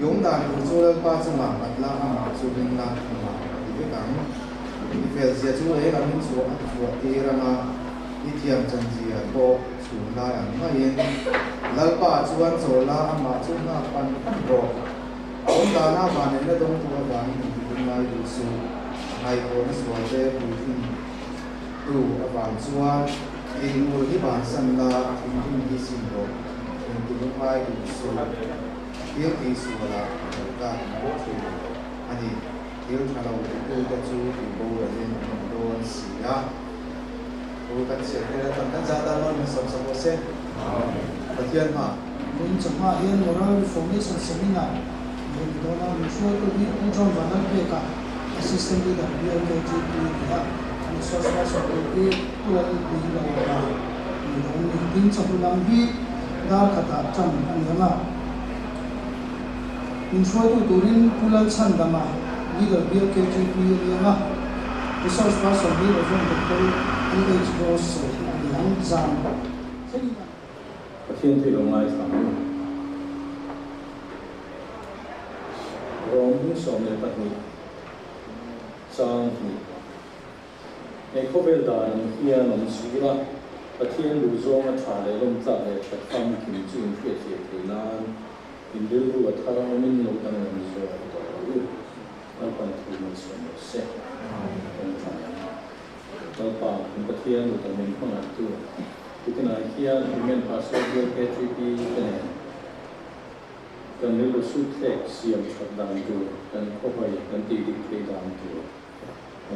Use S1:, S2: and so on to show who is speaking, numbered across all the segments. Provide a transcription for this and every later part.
S1: Yung dan usul pa cuma atla ama subin na ama itu kan versi itu kami suat irama itiam janji ko sula yang main lalpa cuan sola ama cuma pan ko ông ta mà nên nó đông tua vàng thì cũng ngay đủ số hai con nó số thế đủ đủ vàng cuan thì ngườiที่บ้านสันลาที่ที่สิ่งของที่ต้องไปดูสูเที่ยวที่สูละการโอ้โหอันนี้เที่ยวถ้าเราดูจะจูที่โบราณมันโดนเสียดูกันเสียแต่ตอนนั้นจะได้มันสมสมบูรณ์ประเทศมาคุณจะมาเรียนเราฟงนี้สันสมินาคุณโดนเราช่วยตัวนี้ผู้ชมวันนั้นเบก้า assistant ที่ทำเรียนเกี่ยวกับที่นะSosok seperti tuan di bawah ini satu lagi dah kata cam anda insuatu turin pulau sandama jika dia KTP dia sosok seperti orang betul ini bos yang jam
S2: ประเทศที่ลงไล่ทำรองผู้สอบในปัจจุบันสร้างที่ในข้อเวลาที่เราสุราประเทศลูซงมาถ่ายลงจากในประเทศกินจีนเพื่อเสียทีนั้นอินเดียรู้ว่าถ้าเราไม่ลงกันในโซนต่อรูปเราควรทุนมันสมเสร็จตรงนั้นเราป่าเป็นประเทศเราต้องมีข้อหน้าตัวที่ขณะที่เราเรียนภาษาเดียวกันที่ปีกันกันเรื่องสุดเล็กเสียงชัดดังตัวกันเข้าไปกันตีดิเพดังตัว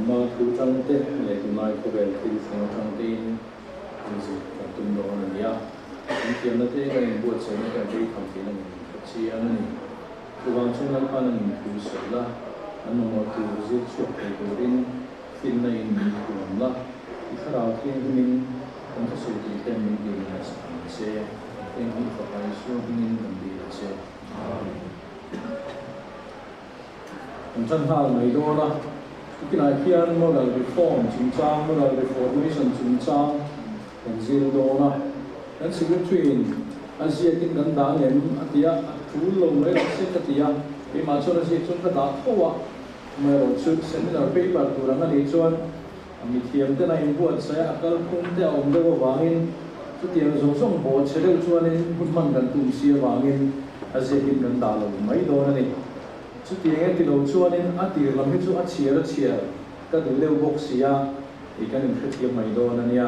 S2: มาคุยจังเต้เลยคุณนายเขาเป็นที่สำคัญที่จริงๆตุ้มโดนเนี่ยที่เกี่ยวกับที่การบวชเสนาการที่ทำที่นั่นเชียร์นี่คือวางช่วงนั้นพันนึงคือสุดละอันนั้นว่าคือจิตช่วยให้ตัวรินฟินในมีความละที่ข้าราชการที่นี่ต้องสู้ที่เต็มที่ในสถานเสียเต็มที่ฝ่ายช่วยที่นี่ต้องดีเสียผมท่านท่านไม่โดนละที่นายเขียนมาแล้วรีฟอร์มจริงจังมาแล้วรีฟอร์มิชันจริงจังเป็นสิ่งโดนนะนั่นสิ่งที่อาเซียนกันด่างเห็นอันที่อ่ะทุลงเลยสิ่งที่อ่ะที่มาชนอาเซียนชนกระดาษเขาว่าเมื่อเราชุดเซมินาร์เปเปอร์ตัวนั้นในชวนมีเทียมที่นายบวชใช้อักลคุ้มที่เอาเรื่องวางอินชุดเทียมส่งโบสถ์เชื่อชวนนี่หุ่นมันกันตุ้มเสียวางอินอาเซียนกันด่างลงไม่โดนนี่ชุดที่เงี้ยที่เราชวนนี่อันที่เราไม่ชวนเชียร์ก็ถึงเร็วบกเสียอีกการหนึ่งชุดเทียมไม่โดนนั่นเนี่ย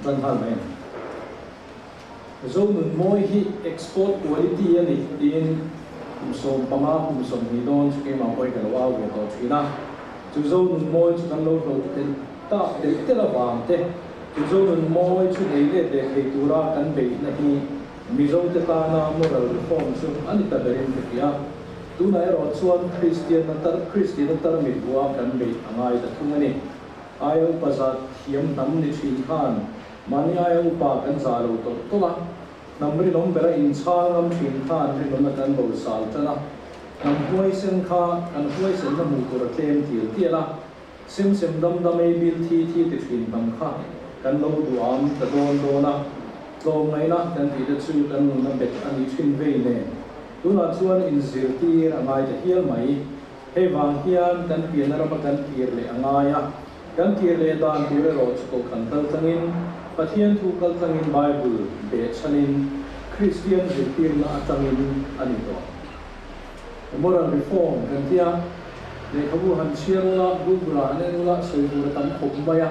S2: จันทร์ไหมส่วนหนึ่งมวยที่ export quality อันนี้ดินผู้ส่งประมาณผู้ส่งมีโดนชุดที่มาไปกันว่าเวทที่นะจุดส่วนหนึ่งมวยชุดนั้นเราเป็นตาเด็กที่เราวางเตะจุดส่วนหนึ่งมวยชุดนี้เด็กๆตัวรักกันไปนะที่มีส่วนที่ตาหน้ามือเราฟอร์มชุดอันนี้แต่เรื่องที่ยาตัวไหนเราชวนคริสเตียนนั่นตระมีบัวกันไปง่ายแต่ทุกวันนี้อายุภาษาเทียมน้ำในชีวิตขันมันอายุปากันสารุตัวละน้ำริลมเบระอินชาน้ำชีวิตขันริลมกันบริสาลจ้ะนะน้ำห้วยเส้นข้าน้ำห้วยเส้นน้ำมูตัวเทียมเทียละเส้นดำไม่บิลที่ติดฟินน้ำข้ากันโลดูอันตะโดนะลงไหนนะกันที่จะชื่อกันน้ำเบ็ดอันนี้ชินเวเน่ตัวนั้นชวนอินซิลตีอะไรจะเฮียไหมให้วางเฮียนกันเปลี่ยนอะไรมากันเกียร์เลยง่ายอ่ะกันเกียร์เลยตอนที่เราจะโตกันตั้งแต่ประเทศทุกกันตั้งไบเบิลเบชันินคริสเตียนซิลตีน่าตั้งอันนี้ตัวโมรัลรีฟอร์มกันที่ในขบวนฮันเชียร์ละบุบราเนี่ยละสวยตัวตั้งขบไปอ่ะ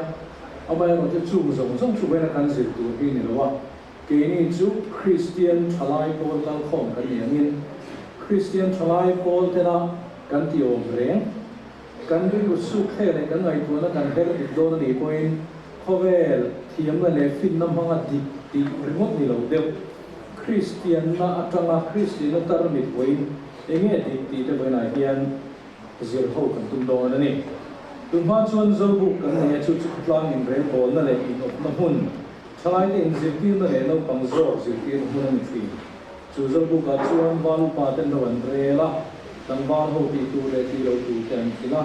S2: เอาไปเราจะจู่ส่งไปในการสิตัวที่นี่หรือว่าเกนี่จูคริสเตียนทลายโพลกันของกันอย่างนี้คริสเตียนทลายโพลเท่านั้นกันที่อมเร่งกันที่รู้สึกแค่ในกันไงตัวนั้นกันแค่ติดโดนนี่พอยเขาเวลที่ยังไม่เล่ฟินน้ำพังดิบริโมทนี่เราเดียวคริสเตียนน่าจังนะคริสเตียนตระมิดไว้เองเนี่ยดิบจะเป็นอะไรที่เสียเขากันตุ้มโดนนั่นนี่ตุ้มพันชวนจะบุกกันเนี่ยชุดกลางอินเรนโบนนั่นแหละอินอบน้ำหุ่นชายที่อินซิลตีนั่นเองเราปังโซ่ซิลตีหุ่นนั่นฟรีชุดจะบุกกันชวนบอลปาเต้นโดนเรล่ะตั้งบอลหูตีตัวเล็กที่เราดูแทนที่ละ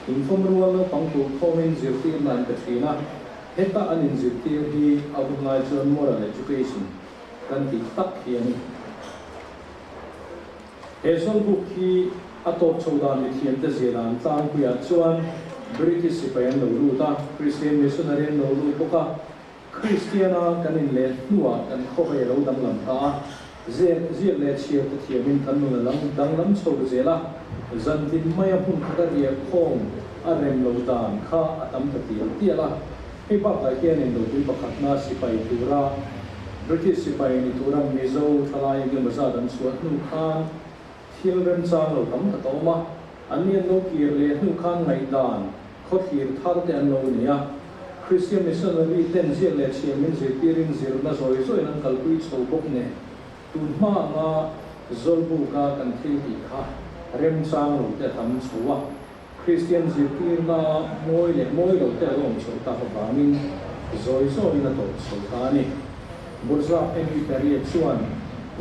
S2: อินฟอร์มรัวเราปังถูกข้อมินซิลตีนั่นเป็นฟรีนะเฮต้าอันอินซิลตีที่เอาไปงานชวน moral education กันติดตักเขียน Hezol book hi atop chodan ni thiam te zelan tang kuya chuan British sipayan lo ruta Christian missionary lo ru poka Christiana kanin le nuwa kan khobe lo dang lam ta ze le chia te thiamin kan nu lam dang lam chho zela zan tin maya pun khada ria khom arem lo dan kha atam ta tiala he pa ka hian lo tin pakhatna sipai tura British sipai ni tura mizo thalai ge maza dan suat nu khan thil rem chang lo tam ta toma anian lo kir le nu khan ngai dan khot hir thar te an lo nia Christian missionary ten zia le chiamin zetirin zirna zoi zoi nan kalpui chho bok ne tunma nga zolbu ka kan thil ti kha rem chang lo te tham chuwa Christian zirna moi lo te lo chho ta ba min zoi zoi na to chho ta ni burza emi peri chuan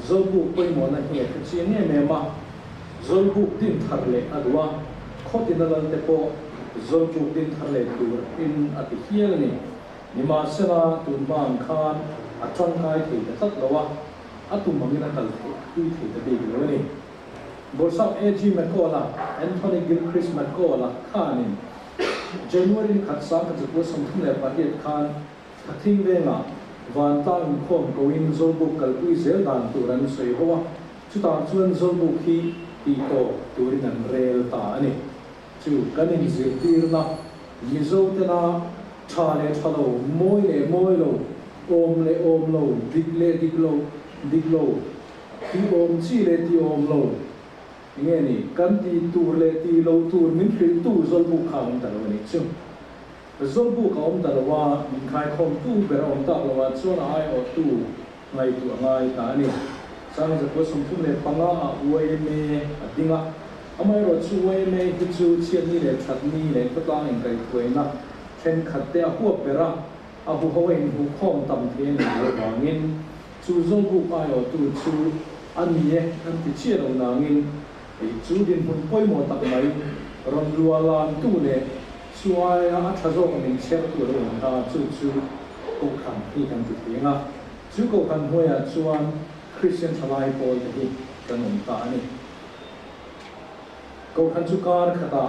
S2: zolbu poi mo na hi ka chi ne me ma zolbu din thar le adwa khotin lan te po zolbu din thar le tur in ati hial ni nima sena tun bang khan atong kai thei ta tat lawa atu mamina kal thei thei ta be lo ni burza AG Macola Anthony Gilchrist Macola khanin January khat sa ka chu som thum le paket khan thing ve nga van tang khom goin zolbu kalpui zel dan turan sei hoa chuta chuan zolbu khi ti to turin an rel ta ani chu kanin zirtir na mizo tena thale thalo moi lo om lo dig lo ti om chi le ti om lo nge ni kan ti tur le ti lo tur min khil tu zolbu khang ta lo ni chu zolbu ka om ta wa min khai khom tu ber om ta lo wa chuan ai o tu ngai tu ngai ta ni sang za ko som thum le panga a uai me adinga amai ro chu uai me hi chu chian ni le that ni le to tang in kai tuina then khat te a hu pera a hu ho in hu khom tam the ni lo bangin chu zolbu ai o tu chu an ye an ti chi ro na ngin ei chu din hun poi mo tak mai ron lualan tu le chuai a thazo min cher tu ro na chu ko khan hi kan ti tinga chu ko kan hoya chuan Christian thalai pol hi kan om ta ani ko khan chu kar khata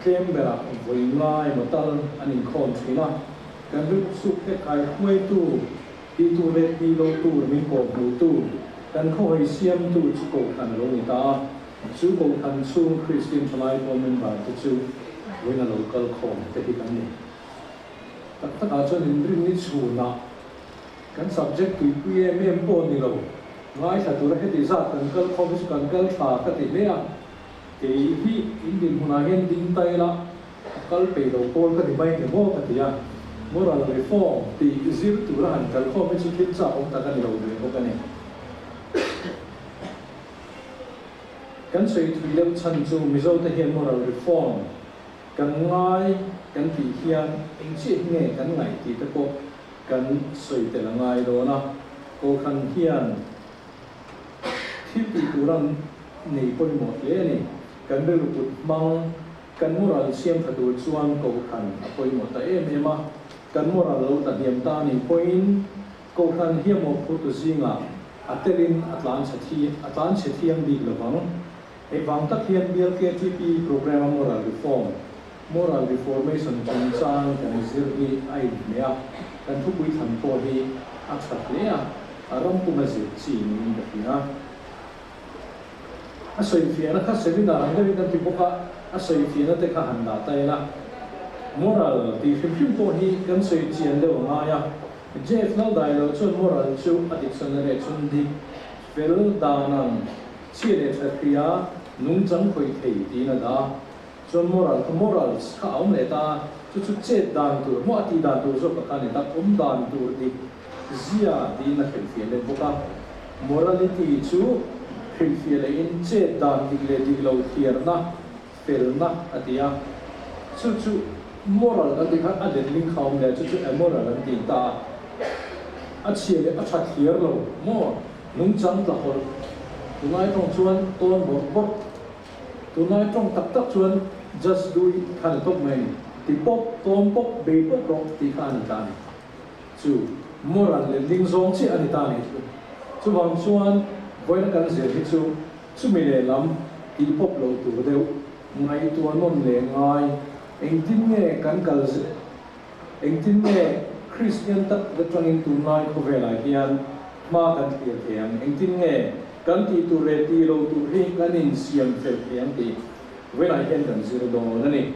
S2: kem bera voi lai motal anin khom thina kan ru su te kai huai tu ti tu le ti lo tu min ko bu tu kan khoi siam tu chu ko khan lo ni ta chu ko khan chu Christian thalai pol min ba chu với là local khom te hi kan ni tak a chon in ring ni chuna kan subject tu PMM po ni lo ngai sa tur he ti za kan kal khom su kan kal tha ka ti le a ke hi in din huna hen ding tai la kal pe lo pol ka ti mai ke mo ka ti ya moral reform ti zir tu ran kal khom chu khit cha ong ta kan lo de ko kan ni kan sei tu lem chan chu mizo te hian moral reform kan ngai kan ti hian eng chi nge kan ngai ti te ko kan soi te la ngai do na ko khan hian thi ti turan nei poi mo le ni kan be lu put mang kan moral siam thatu chuan ko khan apoi mo ta em ma kan moral lo ta diam ta ni point ko khan hiam mo phu tu zinga atelin atlan chethiam bi lo bang e wang ta hian BLKTP program moral reformation chung chang kan zirgi ai mea kan thu pui than po hi athak lea aram pu mazi chi ni da pina a soi fiana kha seminar ang ri kan ti boka a soi fiana te kha han da tai la moral ti phim po hi kan soi chian le nga ya jeff no dialogue chun moral chu addiction le chun di fel danang chi le thakria nung chang khoi thei ti na da chun moral kha om le ta chu che dan tu mo ati dan tu zo ka ni ta dan tu di zia di na khel fi le boka morality chu khel fi le in che dan di le di lo thiar na fel na atia chu moral an di kha a den ling khawm le chu moral an di ta a chi le a tha thiar lo mo nung chang ta hol tunai tong chuan ton bor tunai tong tak chuan just do it khan top mai ti pop tom pop be pop rock ti khan ta ni chu moral le ling zong chi ani ta ni chu wang chuan voina kan zel hi chu chu mi le lam ti pop lo tu deu ngai tu non le ngai eng tin nge kan kal eng tin nge Christian tak the trangin tu nai ko ve lai hian ma kan ti thiam eng tin nge kan ti tu re ti lo tu ri kan in siam fel thiam ti ve lai hian kan zir do na ni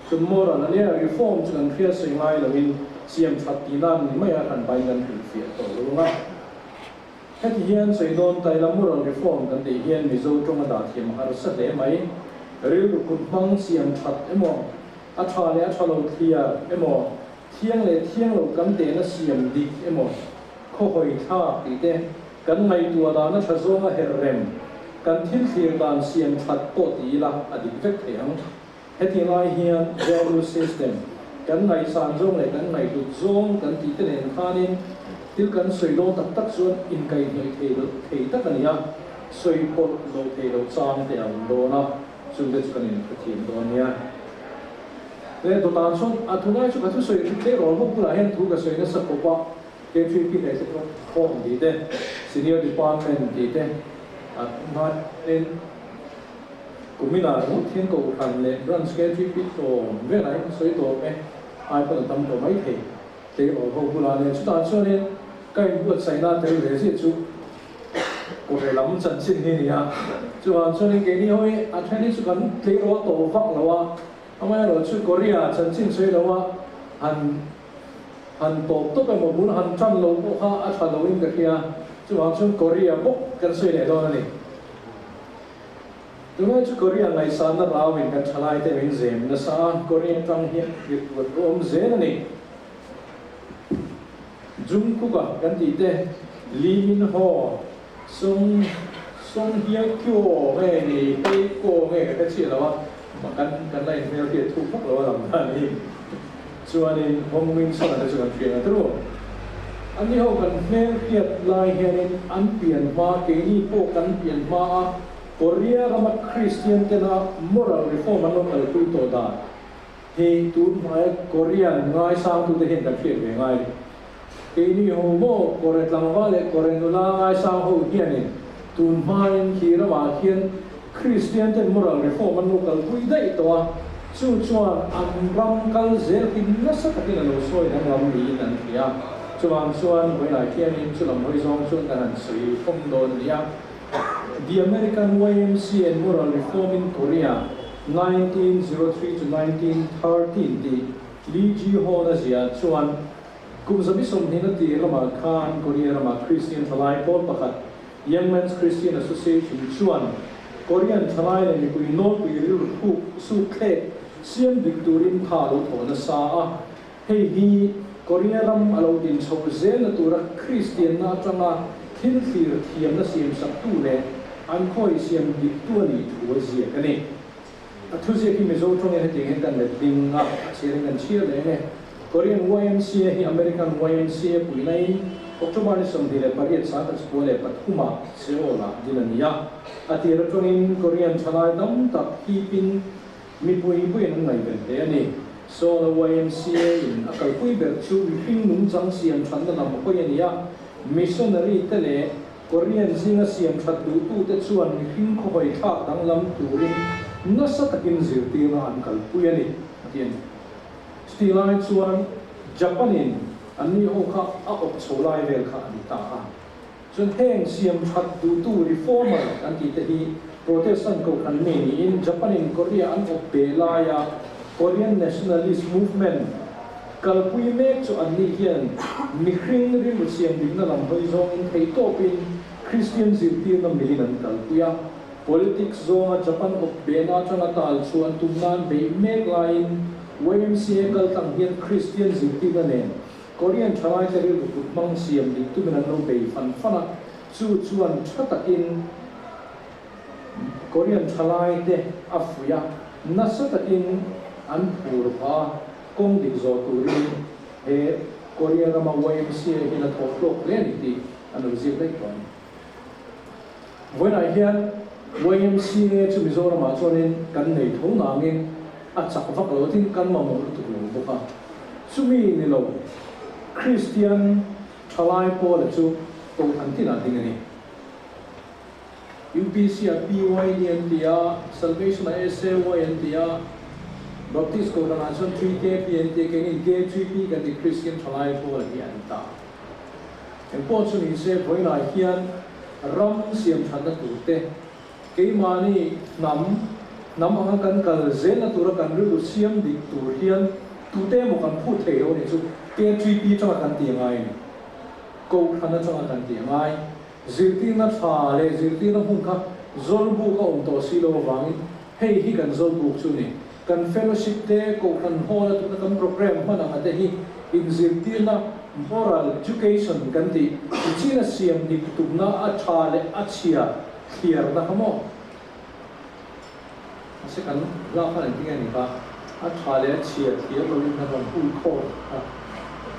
S2: tomorrow na le reform chuan khria sei ngai lo in siam that ti nan ni mai a kan bai kan ri fia to lo nga heti hian sei don tai la moral reform kan ti hian mi zo tong da thiam har sa le mai ril ku bang siam that emo a tha le a tha lo thia emo thiang le thiang lo kan te na siam dik emo kho hoi tha ti te kan mai tu da na tha zo ma her rem kan thil thir dan siam that po ti la adik vek thiang heti lai hian value system kan ngai san zong le kan ngai tu zong kan ti te nen khanin til kan soi lo tak tak chuan in kai nei thei tak ania soi pot lo thei lo chang te ang do na chung de kan in thim do nia le to tan son athunai chu ka thu soi te ro ho pula hen thu ka soi na sa ko pa ke tri pi le se ko form di de senior department di de at not in kumina ru thiên ko kan le run schedule pi to ve lai soi to pe ai pa tam to mai the te ro ho pula le chu ta chuan in kai bu sai na te le si chu ko ve lam chan sin ni ya chu an chuan in ke ni hoi a thani chu kan te ro to vak lo wa amai ro chu Korea chan sin soi lo wa han to to pe mo bun han chan lo ko ha a tha lo in ka kia chu an chuan Korea bok kan soi le do na ni Tunai chu Korea ngai san na rawin kan thalai te min zem na sa Korean tang hian wat om zen ani Jung ku ka kan ti te Lee Min Ho song hia kyo nge ni pe ko nge ka chi lawa ma kan lai me ke thu phak lawa lam ta ni chuan in Hong Min sa na chu kan fian na tru ani ho kan me kiat lai hian an pian ma ke ni po kan pian ma Korea ramat Christian tena moral reform anong al kui to da he tu mai Korean ngai sang tu te hin kan fian ve ngai ke ni ho mo kore tlang wa le kore nu la ngai sang ho hian ni tu mai ki ra wa hian Christian ten moral reform anong al kui dai to a chu chuan an ram kal zel kin na sa takin lo soi na ram ni nan thia chuan hoi lai hian in chu lam hoi zong chuan kan sui phong don ya The American YMCA and Moral Reform in Korea 1903 to 1913 di Lee Ji-ho na siya chuan kum sabi som hina ti rama khan Korea rama Christian thalai pol pakhat Young Men's Christian Association chuan Korean thalai le ni pui no pui ru khu su khe siam victorin tha lo thona sa a hei hi Korea ram alo din chho zel na tura Christian na changa thil thir thiam na siam sak tu le an khoi siam dik tu ni thu zia kani a thu zia ki mezo tong he ting hen kan le ding a chiring kan chia le ne Korean YMCA hi American YMCA pui nai October ni som dile pariat sa ta school le pathuma seola dilania ati ro tong in Korean thalai dam tak hi pin mi pui nang nai ben te ani so the YMCA in akal pui ber chu mi ping nung chang siam than na nam ko ya missionary tele Korean zinga siam that du tu te chuan mi hing kho hoi tha dang lam turin na sa takin zir ti na an kal puyani atien stilai chuan Japanin ani ho kha a op cholai vel kha ani ta a chun heng siam that du tu reformer an ti te hi protestant ko kan me ni in Japanin Korea an op belaya Korean nationalist movement kalpui mek chu an ni hian mi khring ri mu siam dik na lam hoi zong in thei to pin Christian zirti na milin an kalpuya politics zone Japan of bena chana tal chuan tumnan be mek line YMCA kal tang hian Christian zirti na ne Korean thalai te ri ku mang siam dik tu na no be fan fana chuan thatakin Korean thalai te afuya nasatakin an purpa kong dik zo turi he Korea rama YMCA hina thoklok le ni anu zir dai ton when I hear YMCA chu Mizoram ma chuanin kan nei tho nangin a chak vak lo tin kan ma mo tu lo boka chumi ni lo Christian thalai po le chu to an tin a ding ani UPC PYNDA Salvation SAYNDA Baptist Coordination 3K PNT K3P kan di Christian Thalai Paul hianta. Ang po ni se boy na hian ram siam thana turte kay mani nam ang kan kal zen na tura kan ru siam dik tur hian tute mo kan phu theo ni chu K3P cha kan ti ngai ko thana cha kan ti ngai zirti na tha le zirti na hung kha zolbu ka to silo wangin hei hi kan zolbu chu ni kan fellowship te ko kan hola tu kan program mana ate hi in zirti na moral education kan ti china siam di tutna a tha le a chia thiar na kamo ase kan la kan ti ni ba a tha le a chia thiar lo ni kan pu kho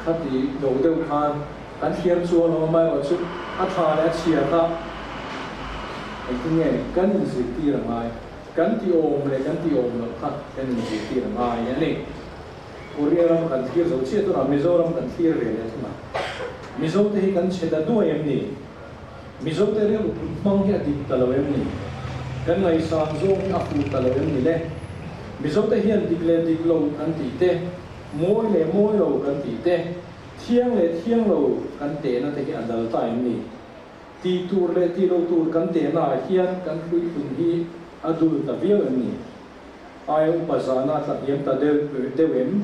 S2: khati do de khan kan thiar chu lo mai wa chu a tha le a chia ka ai ti nge kan zirti ra mai kan ti om le kan ti om lo kha kan zirti ra mai ya ni Korea kan thir zo che to na Mizoram kan thir re le thuma Mizo te hi kan cheda do em ni Mizo te re mang hi adi talo em ni kan ngai sang zo a fu talo em ni le Mizo te hian dikle diklo kan ti te moi le moi lo kan ti te thiang le thiang lo kan te na te hi adal ta em ni ti tur le ti lo tur kan te na hian kan hui kun hi adul ta vial em ni ai upazana ta yem ta de wem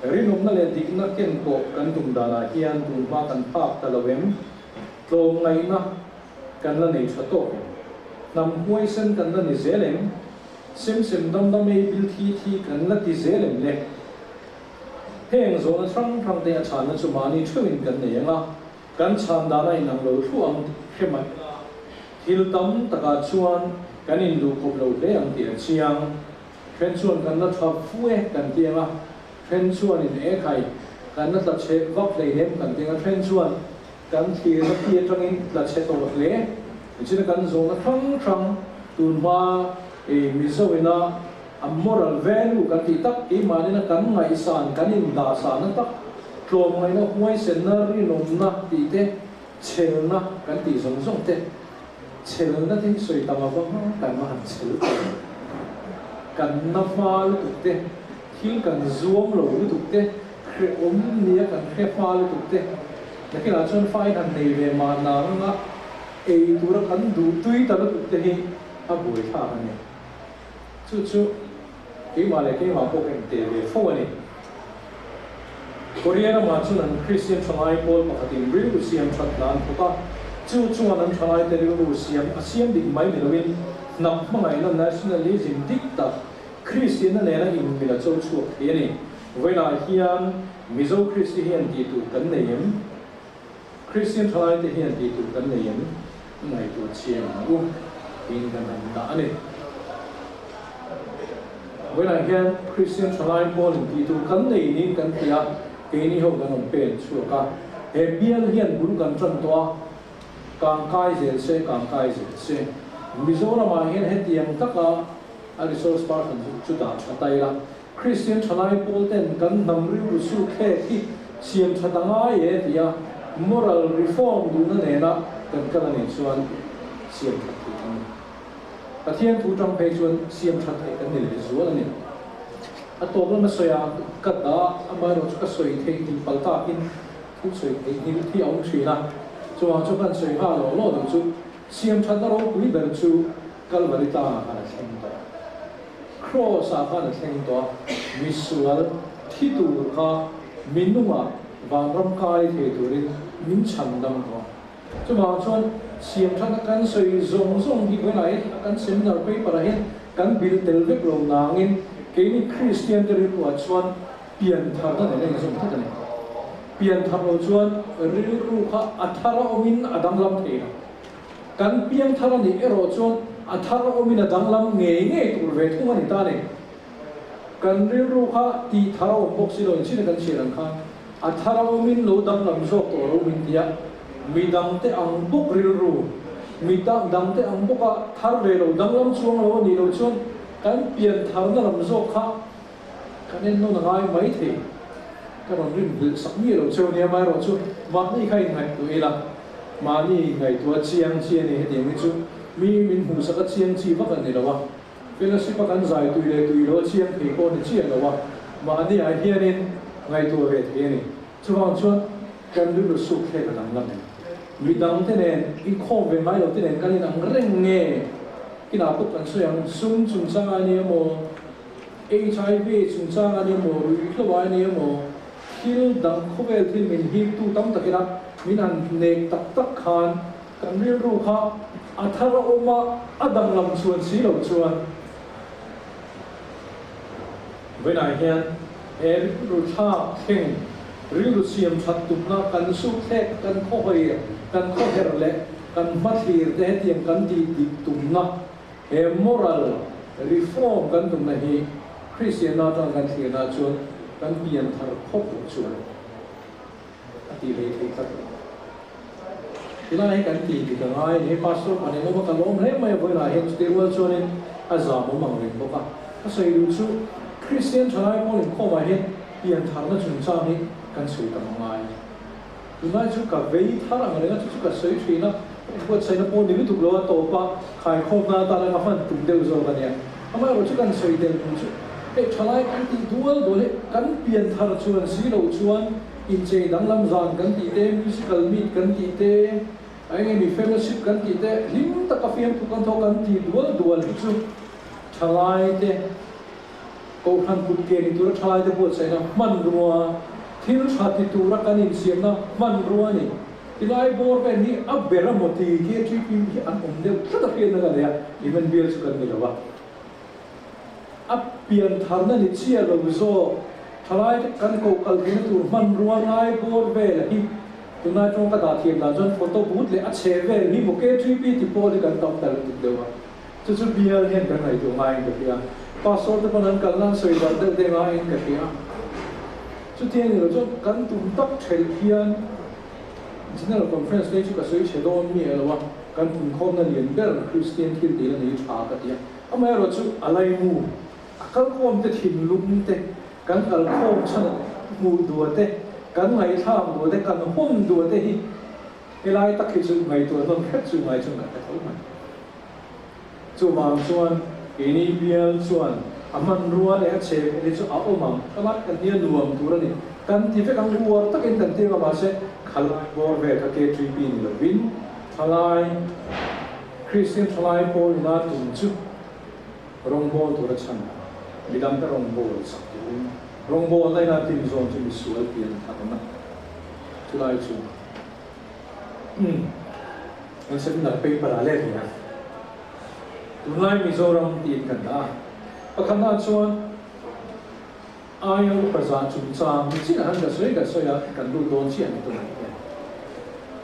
S2: rinum na le dik na ken ko kan tum dana hian tum ma kan phak ta lawem tlom ngai na kan la nei thato nam huai sen kan la ni zelem sim dam dam ei bil thi kan la ti zelem le heng zo na thang te a chan na chumani thuin kan nei nga kan chan dana inang lo thuang khema thil tam taka chuan kan in lu khop lo le ang ti chiang fen chuan kan la thap fue kan ti nga fen chuan in e khai kan na tla che vak le nem kan ti nga fen chuan kan thi na pi atangin tla che to le china kan zo na thang tun ma e mizoina a moral value kan ti tak e mani na kan ngai san kan in da san na tak tlom ngai na huai sen na ri nom na ti te chel na kan ti zong te chel na tin soi tama ba kan ma han chel kan na ma lu tu te thil kan zuam lo lu tu te kre om nia kan khe fa lu tu te nakila chon fai kan nei ve ma na nga e tura kan du tui ta lu tu te hi a bui tha kan ni chu ke ma le ke ma ko kan te ve fo ni Korea ma chun an Christian thangai pol pakhatin ri siam that nan phuka chu an thangai te ri siam dik mai ni lovin nam mangai na nationalism dikta Christian na nena in mila chau chu yani wena hian mizo Christian ti tu kan neim Christian thangai te hian ti tu kan neim ngai tu chiam u in kan da ani wena hian Christian thangai pol ti tu kan nei ni kan tia ke ni ho kan pen chu ka he bial hian bul kan tran to kang kai je se Mizoram ma hian hetiang taka a resource person chu da chatai la Christian thanai pol ten kan nam ri su khe ki siam thatanga ye dia moral reform du na ne na kan kala ni chuan siam thathi pathian thu tang pe chuan siam thathi kan ni le zual ni a to na soya ka da ama ro chu ka soi thei ni palta in thu soi thei ni thi ong thina chuan chu kan soi ha lo chu siam thatna ro pui ber chu kalvarita ana theng ta cross a kana theng to visual thitu kha minunga vangram kai the turin min chandam ko chuma chuan siam thatna kan soi zong hi wenai kan seminar pe para hin kan bil tel vek lo nangin keini Christian te ri wa chuan pian tharna ne le zong thata ne pian tharo chuan ri ru kha athara omin adam lam theina kan piang thara ni ero chuan athara omina danglam nge tur ve thunga ni ta ne kan ri ru kha ti thara om bok si lo chi kan chiran kha athara omin lo danglam zo to ro min dia mi dang te ang bok ri ru mi ta dang te ang boka thar ve lo danglam chuang lo ni lo chuan kan pian thar na lam zo kha kan en no na ngai mai the kan ron rin sak mi lo cheu ne mai ro chu ma ni khai ngai tu ila ma ni ngai tu chiang chi ni he ding chu mi min hu sa ka chiang chi va kan ni lawa fellowship kan zai tu le tu lo chiang thei ko ni chiang lawa ma ni a hianin ngai tu ve the ni chuang chuan kan lu su khe ka dang lam mi dang te nen in kho ve mai lo te nen kan in ang reng nge kina put kan so yang sum chung chang ani mo HIV chung chang ani mo ri khlo ani mo kil dang khovel thil min hi tu tam takira min an nek tak tak khan kan ri ru kha athara oma adang lam chuan si lo chuan when I hear er ru tha thing ri ru siam that tu na kan su thek kan kho hoi kan kho her le kan mathir te tiam kan di di tum na e moral reform kan tum na hi Christian na ta kan thir na chuan kan pian thar khop chuan ati le thei tak ilai kan ti ti ka ngai he pastor ane mo ka lom re mai voi la he ste wal chuan azam mo mang ren boka ka sei lu chu Christian thalai mo len kho ma he pian thar na chung cha ni kan sui ka ngai ilai chu ka vei thar ang re na chu ka sei thri na ko sai na po ni tu lo to pa khai khop na ta na fan tum deu zo ka ne ama ro chu kan sei den chu e thalai kan ti dual dole kan pian thar chuan si lo chuan in che dang lam zan kan ti te musical meet kan ti te ai nge mi fellowship kan ti te lim ta ka fiam tu kan tho kan ti dual chu thalai te ko han put ke ni tur thalai te bo sai na man ruwa thil thati tu ra kan in siam na man ruwa ni tilai bor ve ni abera moti ke tri pim ki an om de thata pe na ga ya even biel chu kan ni lawa pian tharna ni chia lo zo thalai kan ko kal hin tur man ruang ai bor ve la hi tunai tong ka da thiam da jon photo booth le a che ve ni mo ke 3p ti po le kan tam tal tu dewa chu chu bial hen kan ai tu mai ka pia pastor te panan kal na soi da de ngai in ka pia chu tian ni lo jon kan tum tak thel hian general conference le chu ka soi che don mi elwa kan tum khom na lien ber Christian thil ti la ni tha ka tia amai ro chu alai mu akal khom te thin lum te kan al khom chana mu du te kan ngai tham du te kan hom du te hi elai tak hi chu ngai tu non khat chu ngai chu ka ta thau mai chu mang chuan ini bial chuan aman ruan e che ni chu a omam kamat kan nia nuam tu ra ni kan ti fe kan ruar takin kan te ma se khal bor ve ka ke 3p ni lo win thalai Christian thalai pol na tum chu rongbol tu ra chan midam ka rongbol sak tu rongbol lai na tim zon chu sual pian thakna chulai chu an se na paper ale ni tunai mizoram tin kan da pakhana chuan ayo praza chu chang chi na han ga soi ya kan du don chi an tu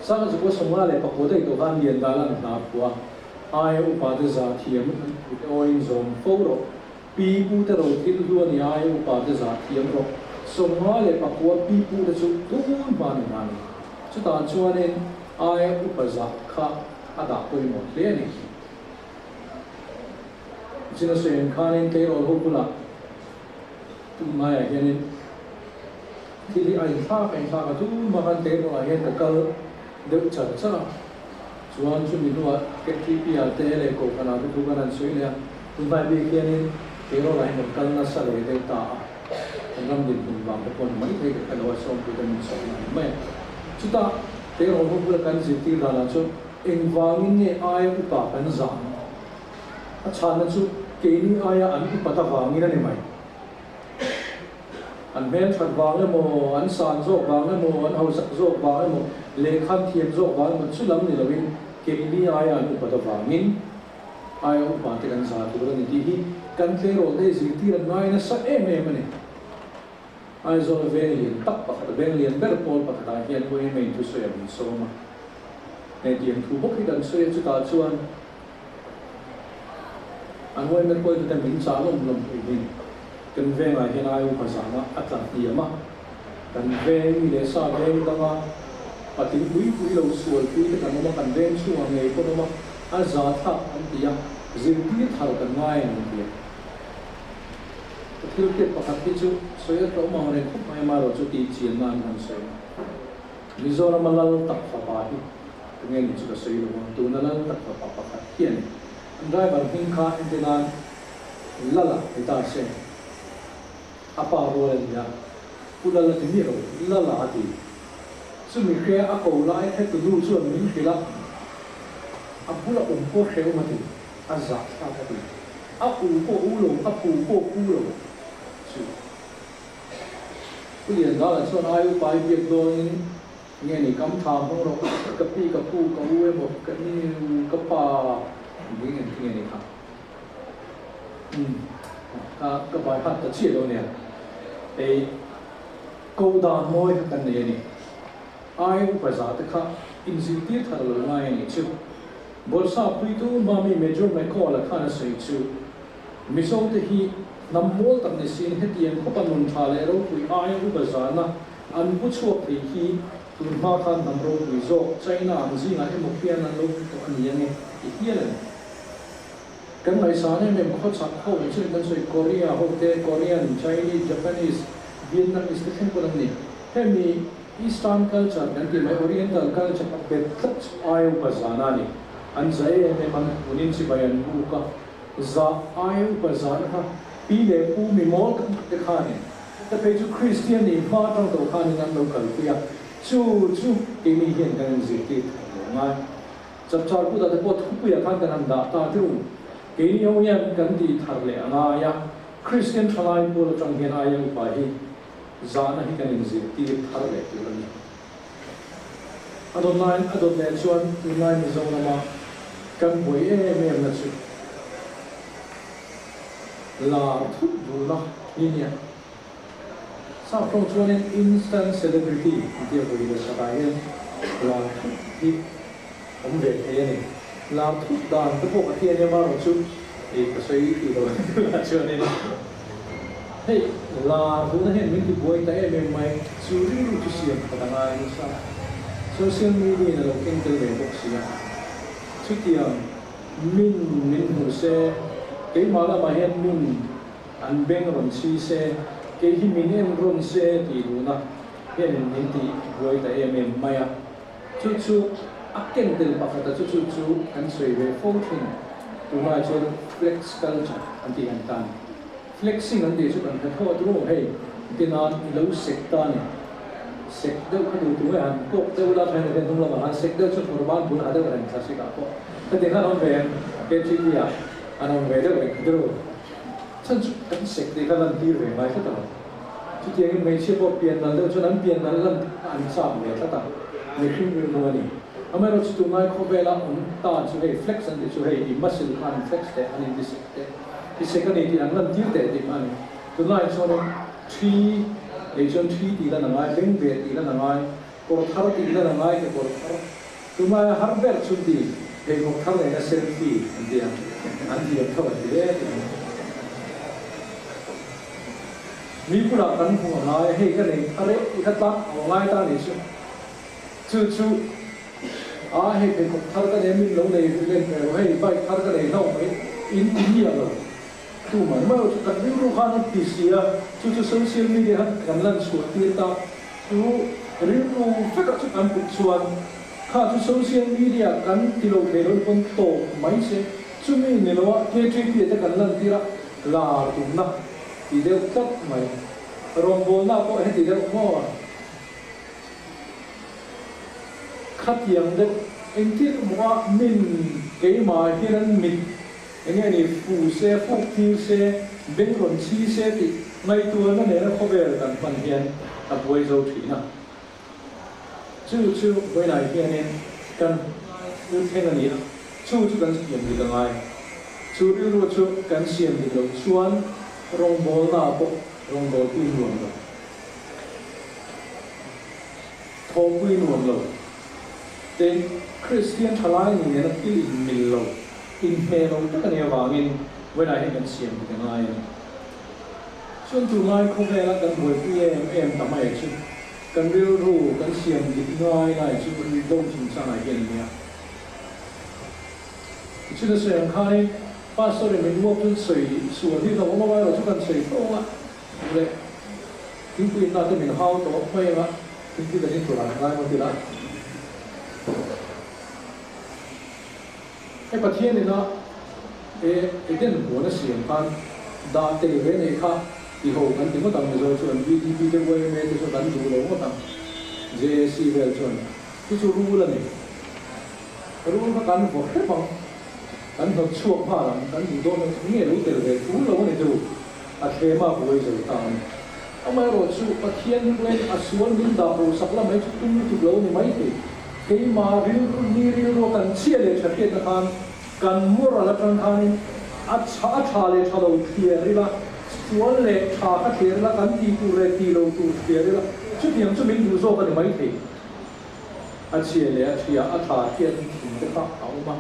S2: sa ga ko somla le pa ko dei to van lien da lan na kwa ayo pa de za thiam oin zone photo pi pu te ro til du ni ayo pa de za thiam ro somla le pa ko pi pu de chu du ban na ni chu ta chuan en ayo pa za kha ada ko mo le ni Sina sen kanin te ro ho pula tu mai a hian ti ai tha ka tu ma kan te ro a hian ka kal de cha cha chuan chu mi nuwa ke ti pi a te le ko kana tu kana sui le tu mai bi hian te ro la hian kal na sa le de ta ngam din tu ba ko mai te ka lo som tu kan so mai chu ta te ro ho pula kan ji ti la la chu engwangin ne ai u pa kan za acha na chu keni aya an pata wangina ni mai an men chat wangle mo an san zo wangle mo an hausak zo wangle mo lekhan thiam zo wangle mo chulam ni lovin keni aya an pata wangin aya u pa te kan sa tu ran ti hi kan tle ro de zi ti ran nai na sa em ni ai zo venlian tak pa venlian ber pol pa ta hian ko em tu so ya so ma ne tiam thu bok hi dan so ya chu ta chuan an hoi mer koi tu min cha lom hi kan ve ngai hian ai u phasa ma atlang ti ama kan ve ni le sa ve da ma patin pui lo sual pi te kan ma kan ve chu ang ngai ko ma a za tha an ti ya zin ti thal kan ngai an ti thil ke pakhat ti chu soya to ma re khop mai ma ro chu ti chin nan han sai mizoram malal tak fa pa hi nghe ni chu ka sei lo tu na lan tak pa pa khat hian driver hing kha entenan lala ita se apa ro ya ulala ti mi ro lala ati sumi khe a ko lai khe tu lu chuan min khila apula ko kheu mati azza ta ti a u ko u lo a pu ko u lo chu liền đó là cho ai bài việc rồi nghe này cắm thảm không rồi cái pi cái pu cái u một cái ni cái pa nghe này khác cái bài hát đã chia rồi nè để câu đàn môi cái này này ai cũng phải giải thích khác in gì tiết thật là ngay này chứ bữa sau khi tu mami major mấy câu là khá là sấy chứ mình sống thì nằm mốt tập này xin hết tiền có bao nhiêu thà lẽ đâu tụi ai cũng bây giờ na anh bút chuộc thì khi tụi ma khan nằm rồi tụi zo China anh gì ngay một phiên anh đâu anh như này thì kia này cái ngày sáng này mình có chặt khâu chứ mình nói Korea, Hong Korean, Chinese, Japanese, Vietnamese cái không này hay mi Eastern culture cái gì mà Oriental culture các bên tất ai cũng bây giờ na này anh dạy em mình muốn chỉ bayan bu ka za ai cũng bây giờ ha pi le pu mi mol cái khan nàyแต่ไปจุคริสเตียนนี่มาตั้งตัวข้านี่นั่นเราเกิดเปียจู่ที่มีเห็นกันสิที่ง่ายจับชาร์กูแต่พอทุกปีข้างกันนั่นด่าตาจู่ที่นี่เอาอย่างกันที่ทะเลง่ายคริสเตียนทลายพวกเราจังเห็นอะไรอยู่ไปจานะที่กันสิที่ทะเลอยู่นี่อดนายชวนนายมิจงมากันบ่อยไม่ยังนั่นสิลาทุกดูนะนี่เนี่ยสาวคนชวนinstant celebrity ที่เราดูสบายเนี่ยลาที่ผมเด็กเองลาทุกด้านทุกพวกที่เนี่ยมาเราชุดเอกสวยที่เราลาชวนเนี่ยเฮ้ยลาดูนะเห็นมันที่บ่อยแต่เอ็มไม่สุริยุทธเสียงพัฒนาอินสตาโซเชียลมีเดียเราเก่งเกินไปบอกเสียชุดที่มินหูเซ่เกี่ยมาแล้วมาเห็นมินอันเบ่งรอนชีเซ่cái khi mình em run xe thì đúng là hiện những thì với tại em mày à chú ác kinh từ bạc ta chú anh suy về phong thủy đúng là cho flex culture anh thì anh tan flexing anh thì chú anh phải thôi đúng không hay cái nào lâu sek ta này sek đâu có đủ tuổi anh cốc đâu là phải là đúng là anh sek đâu cho một bạn buồn ada orang sao sih kau tapi dengan orang về cái chuyện gì à anh orang về đâu cái đâu chân cái sek thì cái lần đi về mai cái đó chú tiếng mấy chiếc bộ biển là đâu cho nên biển là lần anh sao vậy các bạn mấy khi người mua này ông ấy nói chú ngay không về là ông ta chú hay flex anh thì chú hay muscle anh flex để anh đi sek thì sek cái này thì anh lần đi để anh từ nay cho nên three để cho three thì là ngay bên về thì là ngay cổ tháo thì là ngay cái cổ tháo từ mai harvard chú đi cái cổ tháo này là selfie anh đi tháo thìมีผู้หลักกันหัวน้อยให้กันเองอะไรอีกตั้งเอาง่ายตั้งนี่ชูให้เป็นคนทัดกันเองมีลงในเรื่องแบบให้ไปทัดกันเองนอกไปอินเดียเลยดูเหมือนเมื่อกันไม่รู้ข้านั้นติดเสียชูโซเชียลมีเดียกันลั่นสวดตีตาชูเรื่องรู้ฟังกันกันปิดส่วนข้าชูโซเชียลมีเดียกันที่เราเห็นคนโตไม่ใช่ชูมีเนี่ยว่าเกี่ยวกับที่จะกันลั่นที่ละลาตุนะที่เดียวตัดไหมรวมโบนัสก็ให้ที่เดียวมั่วขัดยังเด็กเองที่ว่ามินเกี่ยมาที่นั้นมินอย่างเงี้ยนี่ฟูเซ่ฟูคิวเซ่เบงรอนชีเซ่ที่ในตัวนั่นเองเขาเวลกันปันเฮียนตับไว้โจทีนะชื่อไว้ไหนเฮียเนี่ยกันรู้เท่านี้ชื่อกันเสียงดีกันไงชื่อเรื่องชื่อกันเสียงดีกันชวนรองโบนาปกรองโบกุยนวลเลยทอกุยนวลเลยแต่คริสเตียนทลายนี่เนี่ยนักที่อินมิลเลยอินเฮลเลยทุกคนเนี่ยวางินเวลาให้กันเสียงกันง่ายส่วนตัวง่ายเขาเวลากันบวยพี่เอ็มทำไมชื่อกันเรียรู้กันเสียงดีง่ายง่ายชื่อมันโดนชิงช่างอะไรอย่างเงี้ยชื่อเสียงใครป้าสวยมันว่าเป็นสวยส่วนที่เราว่าเราชุกันสวยโตอ่ะเลยทิ้งปืนน่าจะเป็นห้าวโตไม่ละทิ้งที่จะทิ้งตัวหลังได้หมดทีละ ไอ้ประเทศนี่นะเอเดนหัวน่ะเสียงกันดาเตเวนี่ค่ะที่เขากันที่มันทำในส่วน GDP เด็กวัยเมย์ที่ส่วนกันดูเลยว่าทำ JC เวลส่วนที่จะรู้แล้วนี่รู้ว่ากันพวกแค่ฟังกันเขาช่วงผ่านกันดูโดนนี่รู้เตเวรู้แล้วว่านี่ดูอาเทมาบุยจะตามทำไมเราสู้ประเทศนี้เป็นอาส่วนดินดาบสักละไม่ตุ้มตุ้มแล้วนี่ไม่ติเกี่ยมาเรื่องนี้เรื่องกันเชี่ยเลยชัดเจนนะครับกันมัวระลับกันทางอัจฉริเลยชาเราเทียริละส่วนเล็กชาเทียริละกันตีตูเรตีเราตูเทียริละชุดยังชุดมินดูโซกันไม่ติอัจฉริเลยอัจฉริอัจฉริเทียนถึงจะเข้าเอามา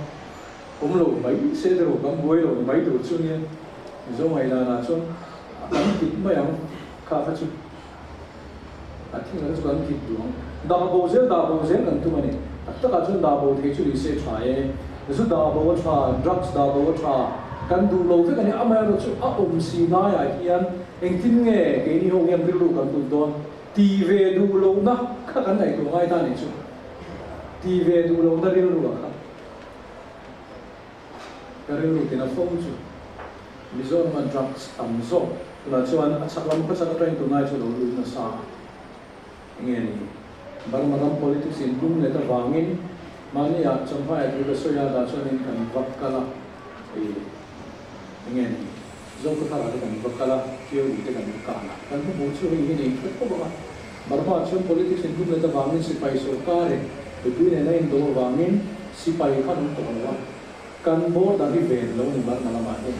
S2: ผมรู้ไม่เสียแต่รู้กันมวยรู้ไม่ดูชุดนี้โซไม่ได้นะชุดกันติดไม่ยังข้าพเจ้าอาทิตย์นั้นชุดกันติดดวงดาบเซกันตัวนี้แต่ก็ชุดดาบที่ชุดนี้เสียชายสุดดาบวัชราดรักส์ดาบวัชรากันดูโลกที่กันนี้อเมริกาชุดสีน้อยเฮียนเองทิ้งเงี้ยเกี่ยนี่ห้องยังไม่รู้กันตุนโดนทีวีดูโลกนะข้ากันไหนตัวง่ายท่านนี่ชุดทีวีดูโลกนั่นเรื่องรู้ครับก็เรื่องรู้ที่น่าฟังชุดมิโซมันดรักส์อัมโซตัวชวนสักวันก็สักวันตัวง่ายชุดเรารู้นะสาเงี้ยนี่บางบาง politics อินดุมเนี่ยตัววางอินมันนี่อาจจะไม่ได้รู้สึกยาดาชนิดกันวักกะละอย่างเงี้ยจงก็ทำอะไรกันวักกะละเกี่ยวกับกันกันกันพวกผู้ช่วยอย่างนี้ก็พวกว่าบางคนชวน politics อินดุมเนี่ยตัววางอินสิไปสุขการเลยไปดูในนั้นตัววางอินสิไปขันตัวว่ากันโบดอะไรเวรแล้วนี่บ้านมาละมาเนี่ย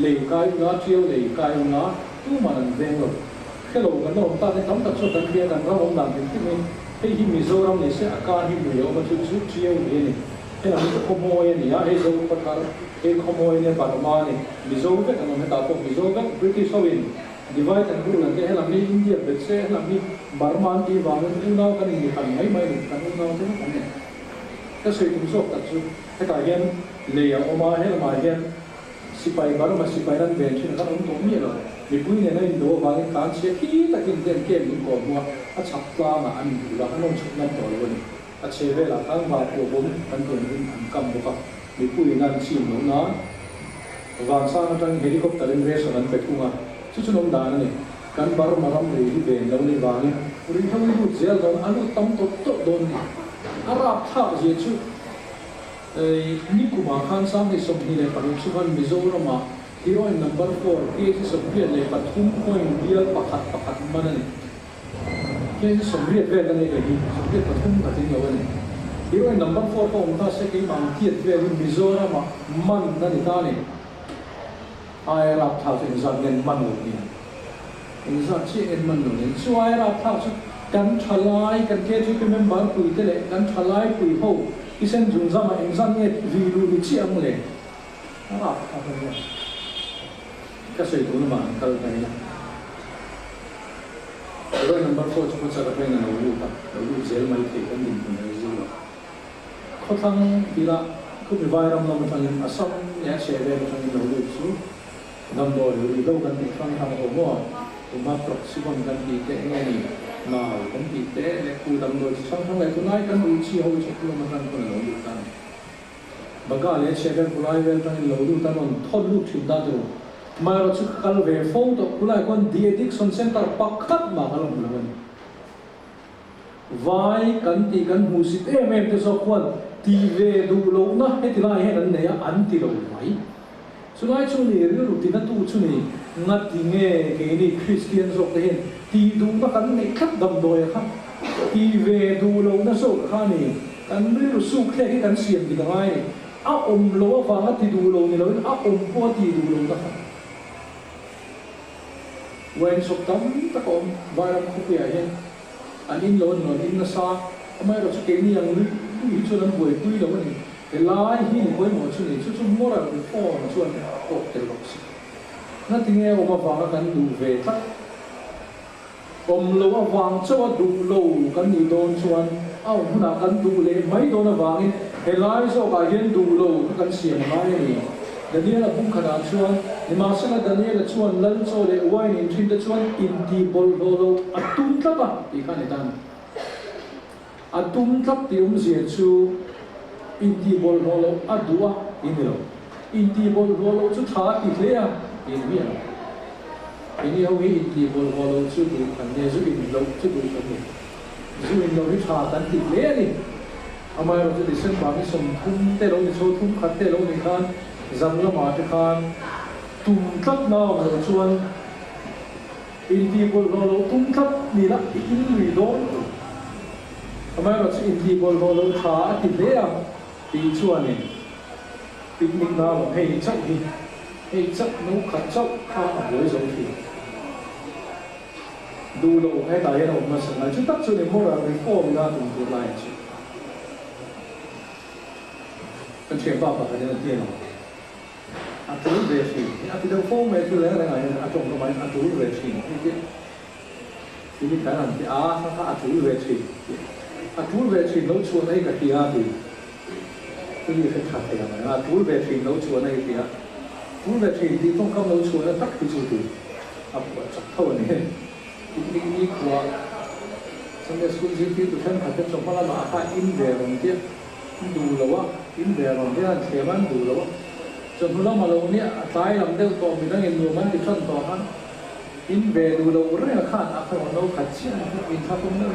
S2: เลี้ยงกายงาเที่ยวเลี้ยงกายงาตู้มันเวรแล้วแค่เรากันเราตาในตั้งแต่ช่วงกันเรียนกันเราหงดังเป็นที่นี่ให้ที่มิโซรัมเนี่ยเสียอาการที่เหนียวมันชุดเชี่ยวนี่นี่ให้เราไม่ต้องขโมยนี่ให้โซ่ปัตตาให้ขโมยเนี่ยบาดมาเนี่ยมิโซก็แต่เราไม่ตาพวกมิโซก็บริติชเอาเองดีไว้แต่ดูนั่นให้เราไม่อินเดียเบ็ดเซ่ให้เราไม่บาร์มันที่วางกันดูน้ากันนี่กันไม่กันดูน้าที่นั่นเนี่ยก็สื่อถึงโซ่ตัดชุดให้ตาเห็นเลยเอามาให้เรามาเห็นสิไปบาร์มาสิไปนั่นเบนชินก็ต้องตัวมีอะไรมีผู้เนี่ยนั่นดูวางการเชี่ยที่ตะกินเต็มเกมมีก่อนว่าอาชักปลามาอันดูแล้วน้องชุดนั้นต่อเลยอาเชเวลาตั้งมาตัวผมมันเป็นอันกำบุกมีผู้นั่นชิมหนูนะวางสร้างตั้งเฮลิคอปเตอร์เรสนั้นไปทุ่งอ่ะชุดนมดานนี่กันบาร์มารำเลยที่เป็นแล้วนี่วางนี่ริทวิลุเจลโดนอันนู้ตั้มโตโดนอารับท่าเยชุนี่กูมาขันสร้างในสมนีเลยปนุชุกันมิโซรามาที่ว่านัมเบอร์4ที่สมเด็จเลยปัทุมคอยเดียร์ปักมันนี่ที่สมเด็จเวลาเนี่ยก็ดีสมเด็จปัทุมก็ทิ้งเอาไว้ที่ว่านัมเบอร์4ก็องค์ท่าเสกบางที่เวลิมิโซรามามันนั่นนี่ตาเนี่ยไอ้รับท่าเป็นสัตว์เงินมันหนุนนี่เป็นสัตว์ที่เงินมันหนุนนี่ช่วยรับท่าชุดกันทลายกันเทที่เป็นเมมเบอร์คุยเท่าไหร่กันทลายคุยเขาที่เส้นจุนจามาเองสันเนี่ยวิลูนิชิอังเลยรับท่าเป็นยังก็สื่อถึงมันก็เลยนะเรื่อง number 4 ชุดสักเป็นเรารู้เซลล์ไม่ติดกันดินคนนี้รู้เขาทั้งที่ละเขาไปวายรำเราไม่ทันอาศัยเนี่ยเชื่อเลยไม่ทันเรารู้สู้ดำโดยรู้เรากันที่ฟังทางหัวตัวมาปรับสิบันกันที่เตะเงี้ยนี่น่ากันที่เตะเนี่ยกูดำโดยที่ทั้งเลยตัวไหนกันรู้ชี้เขาจะพูดมาทันคนเรารู้กันบางการเนี่ยเชื่อเลยกูไล่เวลาที่เรารู้กันมันทอดลูกชิ้นได้ดูมาเราชุดคัลเวฟโฟตัวกุลายคนดีเอดิกสันเซนต์ปักขัดมาคัลบุลกันไว้กันตีกันหูสิเอเมมที่สกุลทีเวดูโลกนะให้ที่ไรให้นั่นเนี่ยอันที่เราไว้สุดท้ายช่วงนี้เรื่องรูทีนตู้ช่วงนี้นัดที่เงี้ยเกนี่คริสเตียนสกเห็นที่ดูนักกันไม่ขัดดำโดยครับทีเวดูโลกนะสกข้านี่กันไม่รู้สู้แค่ให้กันเสียงที่ไหนอ้าวโลกฟังที่ดูโลกนี่เราอ้าวพวกที่ดูโลกนะครับเว้นสุดท้ายตะกอนวายรำคุยอะไรอันนี้โลนนอินนัสซาทำไมเราจะเก่งนี่ยังลุยชวนนั้นบ่อยคุยแล้วนี่เวลาหินบ่อยหมดชวนนี่ชุดมัวเราเป็นพ่อชวนโอ้เต็มหลอกสินั่นที่เนี่ยผมมาฟังกันดูเวทักผมรู้ว่าฟังชอบดูโลกันนี่โดนชวนเอ้าคุณอากันดูเลยไม่โดนฟังนี่เวลาที่ชอบกันดูโลกันเสียงไม่นี่เดี๋ยวนี้เราพุ่งขนาดชวนในมาสักเดี๋ยวนี้เราชวนเล่นโซ่เลยว่านี่ทิ้งแต่ชวนอินดีบอลโลอัดตุ้มทับอ่ะอีกขั้นหนึ่งอัดตุ้มทับที่ผมเสียชู inti bol holo adua inilo inti bol holo chu tha ti hle a in mi a ini ho hi inti bol holo chu du kan ne zu in lo chu du kan ne zu in lo hi tha kan ti hle ni amai ro chu sen ba mi som thum te lo ni so thum khat te lo ni khan zam la ma te khan tum tlat na lo chuan inti bol holo tum tlat ni la in ri do amai ro chu inti bol holo tha ti hle a ti chuan ni picnic na lo hei chak hi hei chak no khat chak kha a boi zo thi du lo hai ta ya ma sa na chu tak chu ni mo ra reform na tum tu lai chu kan che pa pa ka ne ti no a tu ve si a ti do form me tu le la ngai a tong ko mai a tu ve si ni ka ran ti a sa a tu ve si a tu ve si no chu nei ka ti a tiที่นี่เป็นขัดแต่ยังไงนะทูลเวทีเราชวนในที่อ่ะทูลเวทีที่ต้องกำลังชวนตักที่สุดดูอ่ะปวดจับเท่านี้นี่กว่าสมัยสกุลสิ่งที่ตัวฉันขัดเป็นสมภาระมาอาอินเดียร์ที่ดูแล้วว่าอินเดียร์ที่นั่นเขียนดูแล้วว่าจนเรามาลงเนี่ยตายลำเดียวตัวมีนั่งเงินอยู่มันที่ขั้นต่อกันอินเดียร์ดูแล้วเรื่องข้าอาคารเราขัดเชี่ยอินทับตรงนั้น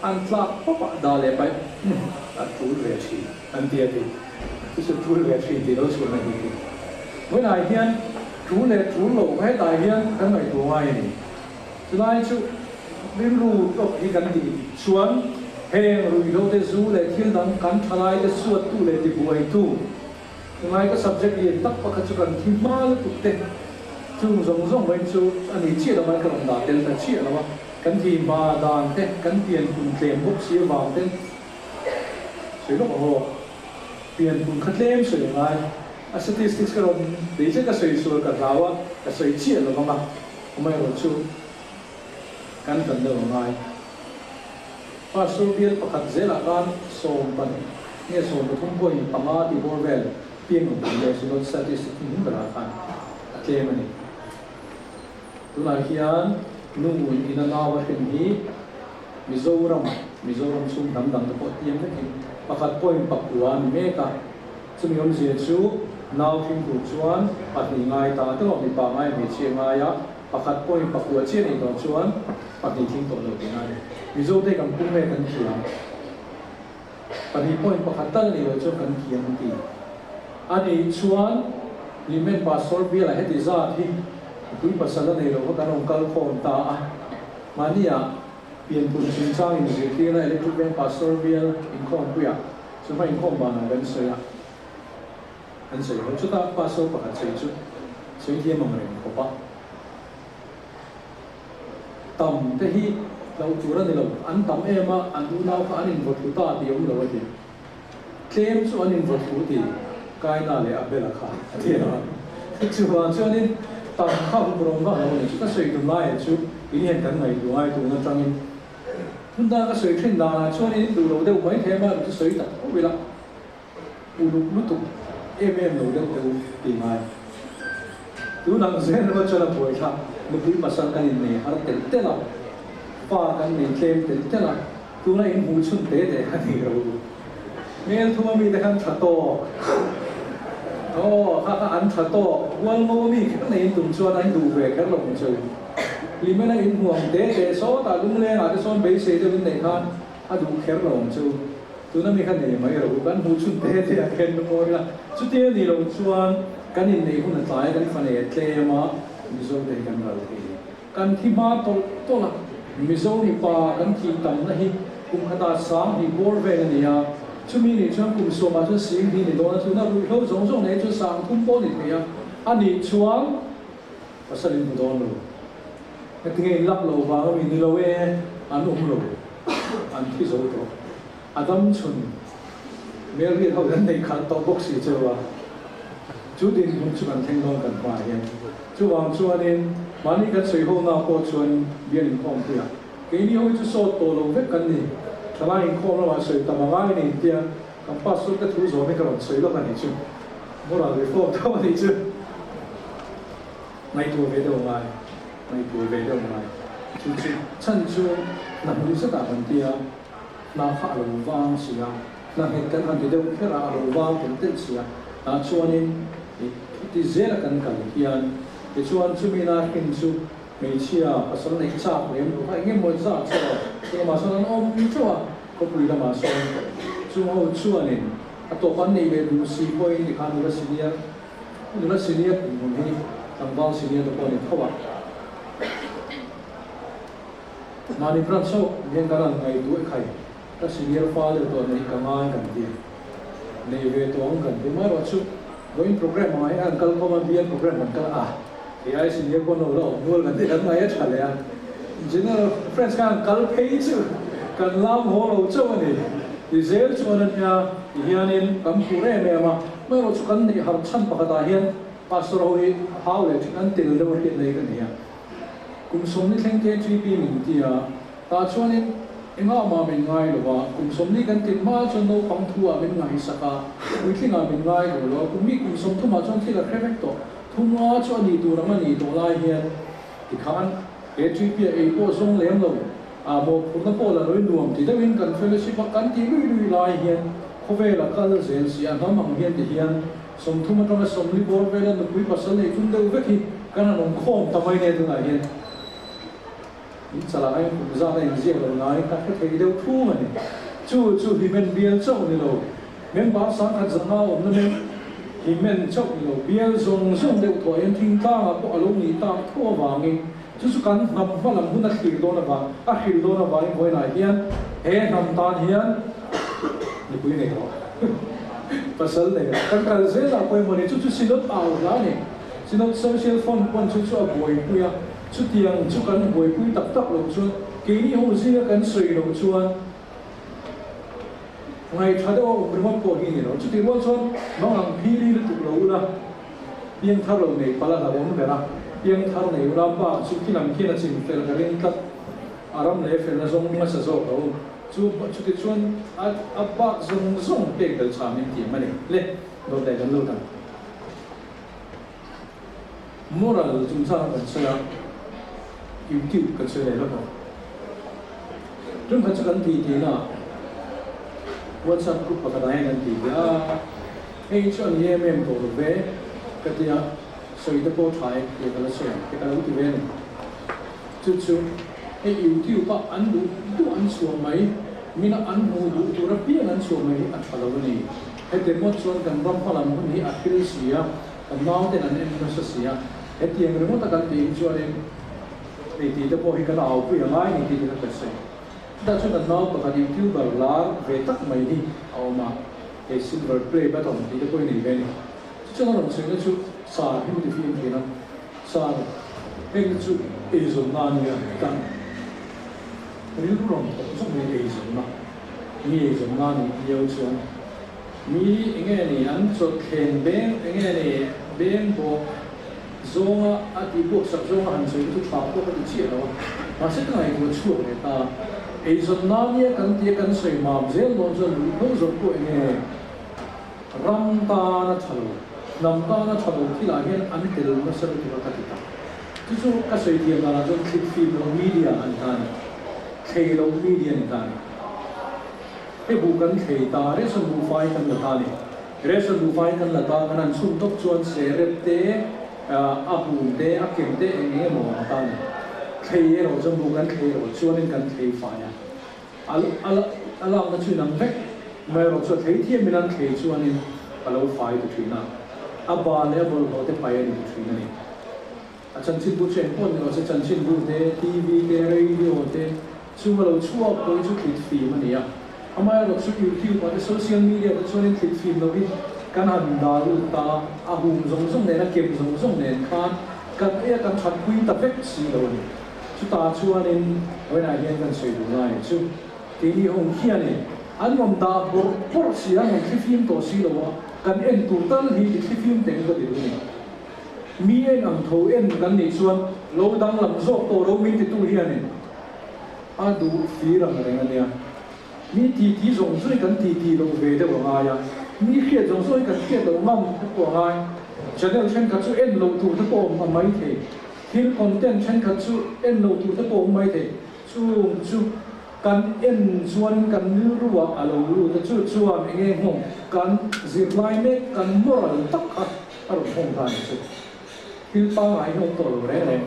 S2: อันทราบปุ๊บด่าเลยไปอันทูลเวทีอันเดียร์ที่สุดทูลเวทีที่เราชวนในที่เมื่อไหร่เฮียนทูลเลยทูลหลงให้ตายเฮียนกันหน่อยตัวไงนี่สุดท้ายชุดไม่รู้ก็ที่กันดีชวนเฮงรู้เราได้สู้เลยที่นั่งกันทลายได้สวดตู้เลยที่บวยตู้สุดท้ายก็ subject เย็นตักปะกจุกันที่มาแล้วตุกเตะจุ่มส่งไปชุดอันนี้เชี่ยเราไม่กระดาษเดินแต่เชี่ยเราว่ากันที่มาดานเตะกันเปลี่ยนคุณเตรียมพวกเสียบางเตะสวยลูกโอ้เปลี่ยนคุณคัดเล่มสวยยังไงสถิติก็เราดีเช่นก็สวยสวยกับเราอ่ะก็สวยเชี่ยเราบ้างไม่รู้ชูกันกันเดิมยังไงพอสูบเบียร์ประคัดเจละกันส่งไปเนี่ยส่งไปทุ่งบ่อยปังอาที่บอลเวลเปลี่ยนของผมเลยสุดสถิติที่นี่เป็นอะไรกันเกมนี้ตัวไหนเขียนนู่นอินนาวะเห็นนี้มิโซรัมซุ่มดำๆตะโกนเตียงนั่นเองประคัดป่วยปักหัวมีเมฆะซึ่งยอมเสียชูนาวพิมพ์ถูกชวนปัดหนีง่ายตาต้องมีป่าไม้มีเชียงง่ายะประคัดป่วยปักหัวเชี่ยในตอนชวนปัดหนีทิ้งตัวเลยง่ายมิโซได้กับกุ้งเมฆกันเขียนปัดหนีป่วยประคัดตั้งในวันช่วงกันเขียนทีอันนี้ชวนลิเมนปาสโซร์เบียร์ให้ดีซ่าที่คุยภาษาในเราก็การองค์การโคนตามาเนี่ยเปลี่ยนปุ่นชิงช่างอินสิที่นั่นเรียกว่าเป็นภาษาเบียร์อินคอมกุยะสมัยอินคอมบานกันเสียกันเสียเขาชุดภาษาประคัดเสียชุดเสียที่มันเรียนเขาปะต่ำแต่ที่เราจูรันนี่เราอันต่ำเอ็มอ่ะอันดูน่าเขาอันอินวัตถุตาที่ยงเราไว้ที่เคลมส่วนอินวัตถุที่กายน่าเลยอับเบลค่าที่นั่นจู่ว่าช่วงนี้ต่างข้าวปรุงก็เราเนี่ยก็สวยตรงไหนชุดอีนี่เห็นกันไหนดูไอ้ตรงนั้นจังอินคุณตาก็สวยขึ้นดาช่วงนี้ดูเราเดี๋ยวไม่เทมาจะสวยแต่เวลาอุลุลุตุเอ็มเราเดี๋ยวตีไม้ดูหนังเสียงเราจะระบายค่ะมันคือภาษากันเนี่ยฮาร์เตลเตล่าฟ้ากันเนี่ยเคลมเตลเตล่าดูน่าอินหูชุนเตะเตะกันนี่เราเมื่อทุ่มมีแต่กันชัดโตโอ้ข้าอันชัดโตวันโมมีแค่ในตุ่มชวนให้ดูเวกกันหลงเฉยลิเมน่าอินห่วงเตะเตะโซ่ตาลุงเล่อาจจะซ้อนเบสเซจะเป็นไหนกันอาดูแค่หลงเฉยตัวนั้นมีแค่ไหนไม่รู้กันหูชุนเตะเตะแค่นุ่มเลยชุดเตะนี่หลงชวนกันอินในคนนั้นตายกันฟันเอเตะมามิโซเตะกันเราทีกันที่มาโตละมิโซนี่ปากันที่ตั้งนะฮิกุมขดาสามที่บอลเวกันเนี่ยชุมีนี่ช่างกุมโซมาชุสิ่งที่นี่โดนชุน่ารู้เขาส่งเนี่ยชุสามทุ่มโป้นี่เนี่ยอันนี้ชวนภาษาลิมโดนรู้แต่ที่ไงลักโลบาก็มีนี่เราเออันอุ้มโลอันที่โซโตอาดัมชุนเมื่อเรียกเขาเดินในขันโตบ็อกซี่เจอว่าจุดเด่นของชุกันแทงนองกันว่าอย่างจุวางชวนเนี่ยวันนี้กันสวยหัวหน้าโคชวนเบียร์คอมเพียเกี่ยนี่เขาจะสอดโตลงเวกันนี่ถ้าเราอินคอมเราสวยแต่มาง่ายนี่เดียกับปัสสุดก็ถือสวยไม่กระโดดสวยแล้วกันนี่จุโมราเวฟอร์เท่านี้จุไม่ตัวเวเดอร์ไม่ไม่ตัวเวเดอร์ไม่จุฉันจุนับมือสักแต่คนเดียวนาข้าลงวางเสีย na het kan han de khera ro wa kan tel sia a chuanin ti zela kan kan hian ti chuan chumina hin chu mei chia pasal nei chak lem ka nge mo za chaw to ma san om ni chaw ko pui la ma so chu ho chuanin a to kan nei be du si point ni kan la senior mun hi tambang senior to ko ni thawa mani pran so yen karan ngai du khai ta senior father to nei kaman kan ti nei ve to ang kan ti ma ro chu going program mai an kal ko ma bian program kan kal a ai senior ko no lo nol kan ti kan mai chale a general friends kan kal pei chu kan lam ho lo chu ani ti zel chu an ya hianin kam pure me ma ma ro chu kan ni har chan pa da hian pastor ho hi how le kan til lo hi nei kan ya kum som ni thleng ke GP min ti a ta chuanin enga ma min ngai lo wa kum som ni kan tin ma chon no pang thu a min ngai saka ui thlinga min ngai lo kum mi kum som thu ma chon thila khevek to thunga chu ani tu rama ni to lai hian ti khan ke GP a po song lem lo a mo phurna po la roi nuam ti dawin kan fellowship kan ti lui lai hian khove la kal zen si a nam ang hian ti hian som thu ma tama som ni bor vela no pui pasal nei tun deu veki kana nom khom tamai ne tu lai hian in sala ai ku za nei je lo nai ka thei deu thu ma ni chu hi men bial chau ni lo men ba sang khat zanga om na men hi men chau ni lo bial zong deu tho en thing ta ma ko alo ni ta tho wa ngi chu kan nam fa lam hun na ti do na ba a hil do na ba ni hoi na hian he nam tan hian ni pui nei lo pasal nei kan kal ze la poi mo ni chu sinot au la ni sinot social phone pon chu a boi puya chu tiang chu kan boi pui tak lo chu ke ni ho zi kan soi lo chuan ngai thado brimot ko hi ni lo chu ti mo chuan mang ang phili tu lo la piang thar lo nei pala la bom vera piang thar nei ula ba chu kilam kina chin fel ka rin tat aram le fel na zong ma sa zo lo chu ti chuan a ba zong pek dal cha min ti ma ni le do dai kan lo ta moral chung sa kan sa YouTube kan sa le lo ko chung ka kan ti na WhatsApp group pa dai kan ti ya ei chon ye mem to ve ka ti ya so ida po thai ke ka la se ke ka lo ti ve chu ei YouTube pa an du an so mai mina an hu du tu ra pi an so mai at phalo ni he te mo chon kan ram phala mo ni akhir sia kan naw te an en sa sia he ti ang remo ta kan ti chuan ei ti te po hi kan au pu ya mai ni ti ka se da chu kan naw pa kan YouTube la ve tak mai ni au ma e silver play button ti te po ni ve ni chu na ram se na chu sa hi mi ti fi na sa e chu e zo na ni kan rin rom so me e zo na mi e zo na ni yo chuan mi enge ni an cho khen ben enge ni ben bo zonga ati bo sa zonga han se tu pa ko ti chi lo ma se ngai ko chu le ta e zo na ni kan ti kan soi ma zel lo zo lo zo ko enge ram ta na chalo nam ta na chalo ti la hian an tel ma sa ti ka ti ta tu chu ka soi ti na zo clip film media an ta ni thei lo media ni ta ni e bu kan thei ta re so bu fai kan la ta ni re so bu fai kan la ta kan an sum tok chuan se rep te a hum te a kem te enge mo ta ni thei ro zo bu kan thei ro chuan in kan thei fa ya ala na chu nam vek mai ro so thei thiam min an thei chuan in alo fai tu thina a ba le bol ho te pai ni thina ni a chan chin bu chen pon ro se chan chin bu te TV te radio te chu lo chu op ko chu kit fi ma ni ya amai ro chu YouTube pa social media ko chuan in kit fi no bi kan han da ru ta a hum zong ne na kem zong ne khan kan e kan chat pui ta vek si lo ni chu ta chuan in oi na hian kan soi du nai chu ti ni hong hian ni an mom da por si an hong film to si lo kan en tu tal hi ti film teng ko ti ni mi en ang tho en kan ni chuan lo dang lam zok to lo min ti tu hian ni a du fi ram reng ania mi ti zong zui kan ti lo ve de wa ya mi khia zong zui kan khia lo mam ko ngai channel chen ka chu en lo tu ta ko ma mai the thil content chen ka chu en lo tu ta ko mai the chu kan en chuan kan ruwa alo ru ta chu chuan enge hong kan zirlai me kan moral tak a aro hong ta ni chu hil pa ngai no to lo re re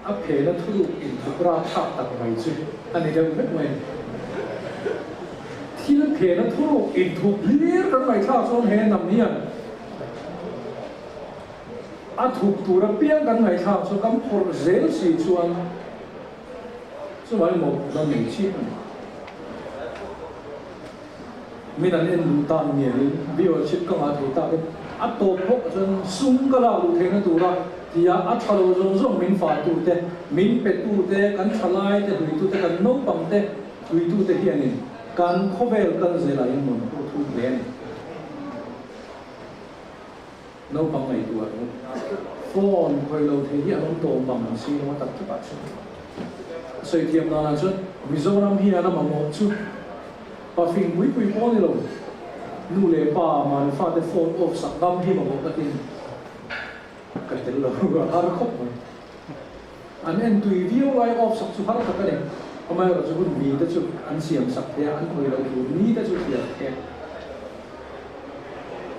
S2: a phe na thu in thukra tha tak mai chu ani deu vet mai thil phe na thu in thu lir kan mai tha chuan he nam nian a thuk tura piang kan mai tha chu kam phor zel si chuan chu mai mo na mi chi mình ăn en ta nhiều bây giờ chip công ăn thì ta cái áp tổ bốc chân sung cái nào cũng thế nó tụ ra thì áp thà lâu rồi rồi mình phải tụ thế mình phải tụ thế cắn thà lại thế tụi tụ thế cắn nấu bằng thế tụi tụ thế hiện này cắn khó về cắn gì là những món tụ lên nấu bằng này tụ phone hồi lâu thế hiện nó tổ bằng xí nó tập các bạn sợi thiềm nào là chút ví dụ năm hiện nó mà một chút và phim quý quý phong đi rồi nu lệ pa mà pha cái phone off sạc đam hi mà một cái tin cái tên là har khóc rồi anh em tùy video lại off sạc chụp har khóc cái này hôm nay rồi chụp mi ta chụp anh xiêm sạc thế anh hồi đầu chụp mi ta chụp thiệt thế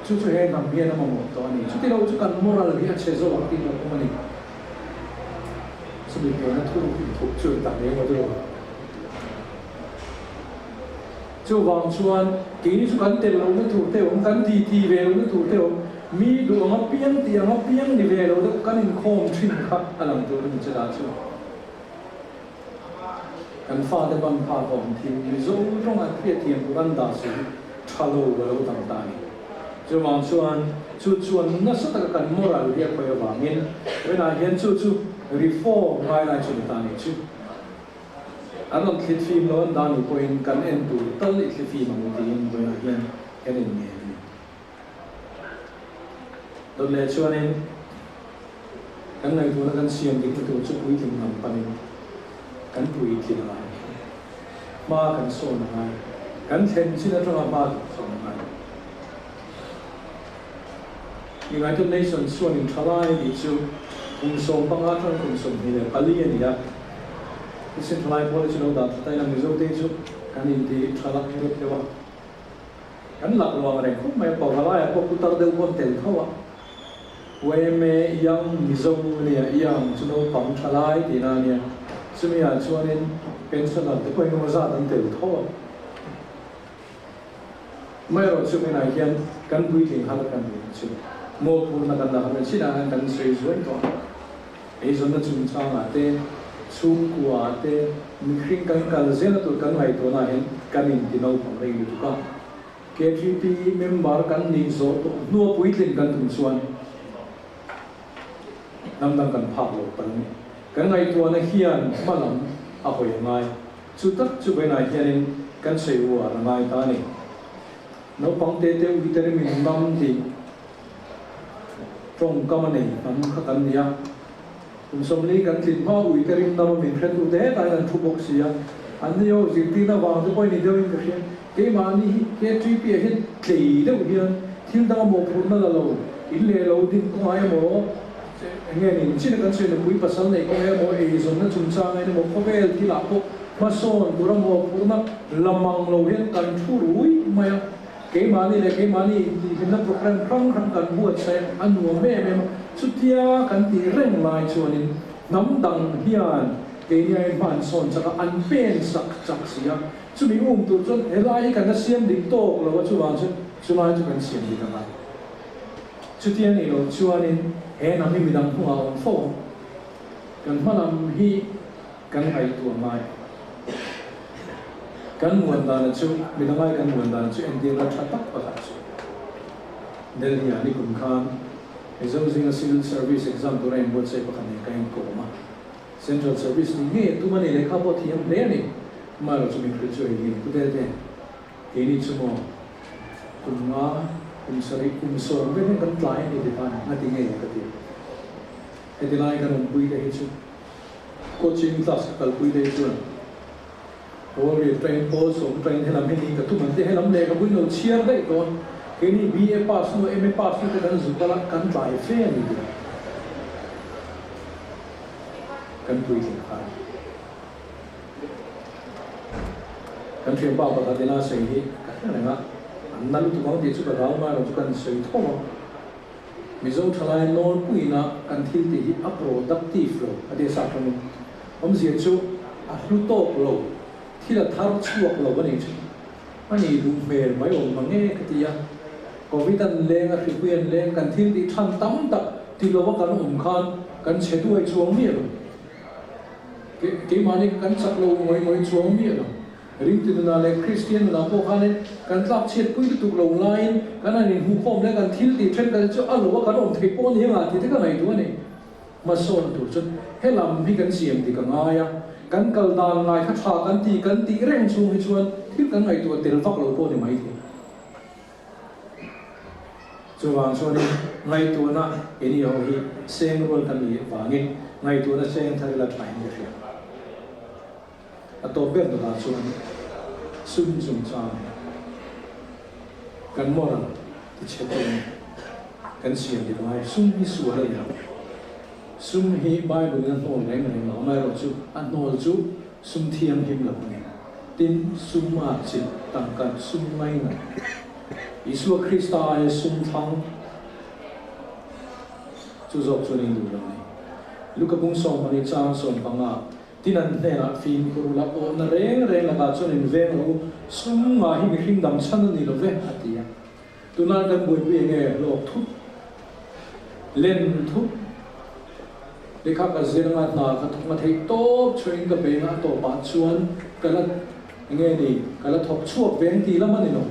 S2: chụp hay làm bia nó mà một to này chụp cái đâu chụp cần moral là cái chế độ học tin là không này sau khi nó thu chơi tạm đấy mà thôi chú vàng chuan kỹ ni chú cắn tên lâu nó thủ tiêu cắn thì về lâu nó thủ tiêu mi đồ ngọc piang đi về lâu đó cắn in khom chín khát làm tôi mình chưa đã chưa cắn pha để bằng pha vòng thì dấu trong anh biết tiền của anh đã sử thà lâu và lâu tầm tai chú vàng chuan nó rất là cắn moral việc phải vàng in bên này hiện chú reform ngay lại chú ta này chú anh làm clip phim nó đang được quay cảnh em tụ tất cả clip phim mà mình nhìn với anh hiện cái này nghe đó là cho nên cái này tôi đang xem những cái tổ chức quý thì làm bằng cái quý thì là mà cái số này cái thêm chỉ là trong ba số này United Nations số những thay đổi thì chú cùng số bằng ác trong cùng số thì là alien ya Centralized policy nó đặt tay làm dấu tên chút cái này thì trả lại được thế nào cái lạc loạn này không mấy bảo là ai có cụ tao đều quan tiền thôi à vậy mà yang dấu này yang chúng nó bằng trả lại thì là này cho nên pension là cái quay nó ra tận tiền thôi mấy rồi cho nên này hiện cái quy trình hay là cái gì chứ một phần là cái nào mình chỉ là cái xây dựng thôi ấy rồi nó chúng ta là tên chung của thế mình khi cái gì là tôi cần phải tôi nói cái mình thì nó không phải như thế KGP member kan ni zo to no puitlin kan tum chuan nam dang kan phak lo pan ni kan ngai tu na hian malam a hoi ngai chu tak chu be na hian kan sei wa na ngai ta ni no pang te te u te min nam ti trong ka ma nei nam kha kan nia kum som li kan tin ma u te rim nam min khat u te ta nan thu bok sia an ni yo ji ti na wang tu poi ni deu in ka hian cái mà ni cái truy bia hết kỳ đâu hiền thiên đạo một phút nó là lâu ít lệ lâu tin có ai mà nghe nhìn chỉ là cái chuyện là quý phát này có ai mà ấy rồi nó chúng ta này một có vẻ thì là có mà son của nó một phút nó làm măng lâu hiền cần thu đuổi mà cái mà ni là cái mà ni thì nó program khăng cần buat saya anh mua mẹ mẹ chút tia cần thì rèn lại cho nên nắm đằng hiền cái này bạn son chắc là ăn bên sắc chắc gì á chú mình tụi chân hệ lại cái nó xem định tổ là chú bạn chú nói chú cần xem đi cái này chú tiên này rồi chú anh hệ nằm mình đang khôngเอาphô cần mà làm hi cần hay tuổi mai cần nguồn đàn chú mình đang ai cần nguồn đàn chú anh tiên là chặt tóc vào chú đây là những cùng khăn cái dấu riêng civil service exam tôi đang muốn xây vào cái này cổ mà central service này nghe tụi mình này khá bớt thì em đấy này mà rồi chúng mình phải chơi gì cũng thế thế cái này chúng mình cùng ngã cùng sari cùng soi với những cái lái này thì ta nói tiếng nghe cái gì cái tiếng này cái nó quý đấy chứ coaching class cái quý đấy chứ rồi train post rồi train hay làm cái gì cái tụi mình thì hay làm này cái quý nó chia đấy còn cái này BA pass nó MA pass nó cái đó giúp ta cái lái phê này cái quý thì phải kan thiam pa pa dina sei hi ka nga an nal tu mang ti chu ka raw ma ro chu kan sei tho mizo thalai nol puina kan thil ti hi a productive lo ade sa thani zia chu a hlu tok lo thila thar chuak lo bani chu ani lu mer mai mange ka tia covid an leng a hripuan leng kan thil ti than tam tak ti lo kan khan kan chetu ai chuang mi lo ke mani kan sak lo ngoi chuang mi lo ring ti na le Christian na po khane kan tlak chet pui tu lo line kan ani hu khom le kan thil ti then kan chu a lo kan thei pon hi nga ti ka ngai tu ani ma son tu chu helam hi kan siam ti ka ngaya kan kal dan ngai kha tha kan ti reng chu hi chuan thil kan ngai tu tel vak lo po ni mai thi chu wang so ni ngai tu na eni ho hi seng rol kan ni wangin ngai tu na seng thar la pai ni ria atau ber da chuan sum cha kan mora ti chetu kan siam di mai sum hi su la ya sum hi Bible na no le na mai ro chu an no chu sum thiam him la ni tin sum ma chi tang kan sum mai na Isu Krista ai sum thang chu zok chu ni du la ni luka bung som mani chang som panga tinan ne na fin ku la o na reng la ka chu nin veng ro sum ma hi mi hring dam chan ni lo ve atia tunan kan boi pi nge lok thu len thu lekha ka ziranga na ka thuma thei top train ka be na to pa chuan kala nge ni kala thok chuak veng ti lamani no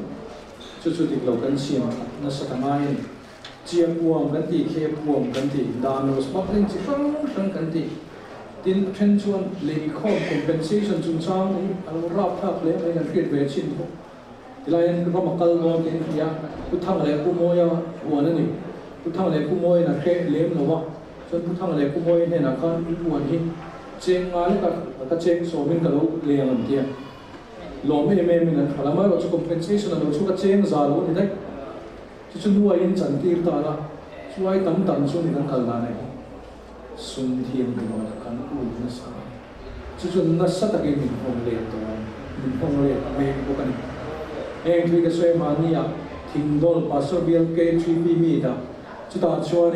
S2: chu ti lo kan siam na satangai chiam puam kan ti khe puam kan ti dan no smuggling chi fang kan ti tin chen chuan le khom compensation chung chang ni alo rap thak le mai kan create ve chin tho ilayan ko makal no ken ya ku thang le ku moya huan ani ku thang le ku moy na khe lem no wa chon ku thang le ku moy ne na kan huan hi cheng nga le ka cheng so min ka lo le ang tia lo me min khalama ro chu compensation alo chu ka cheng za lo ni dai chu nuwa in chan tir ta la chuai tam chu ni kan kal na nei sum thiam ni ma kan u na sa chu na sa ta ke min hong le to min hong le me ko kan thui ka soi ma ni ya thing dol pastor bial ke 3p mi da chu ta chuan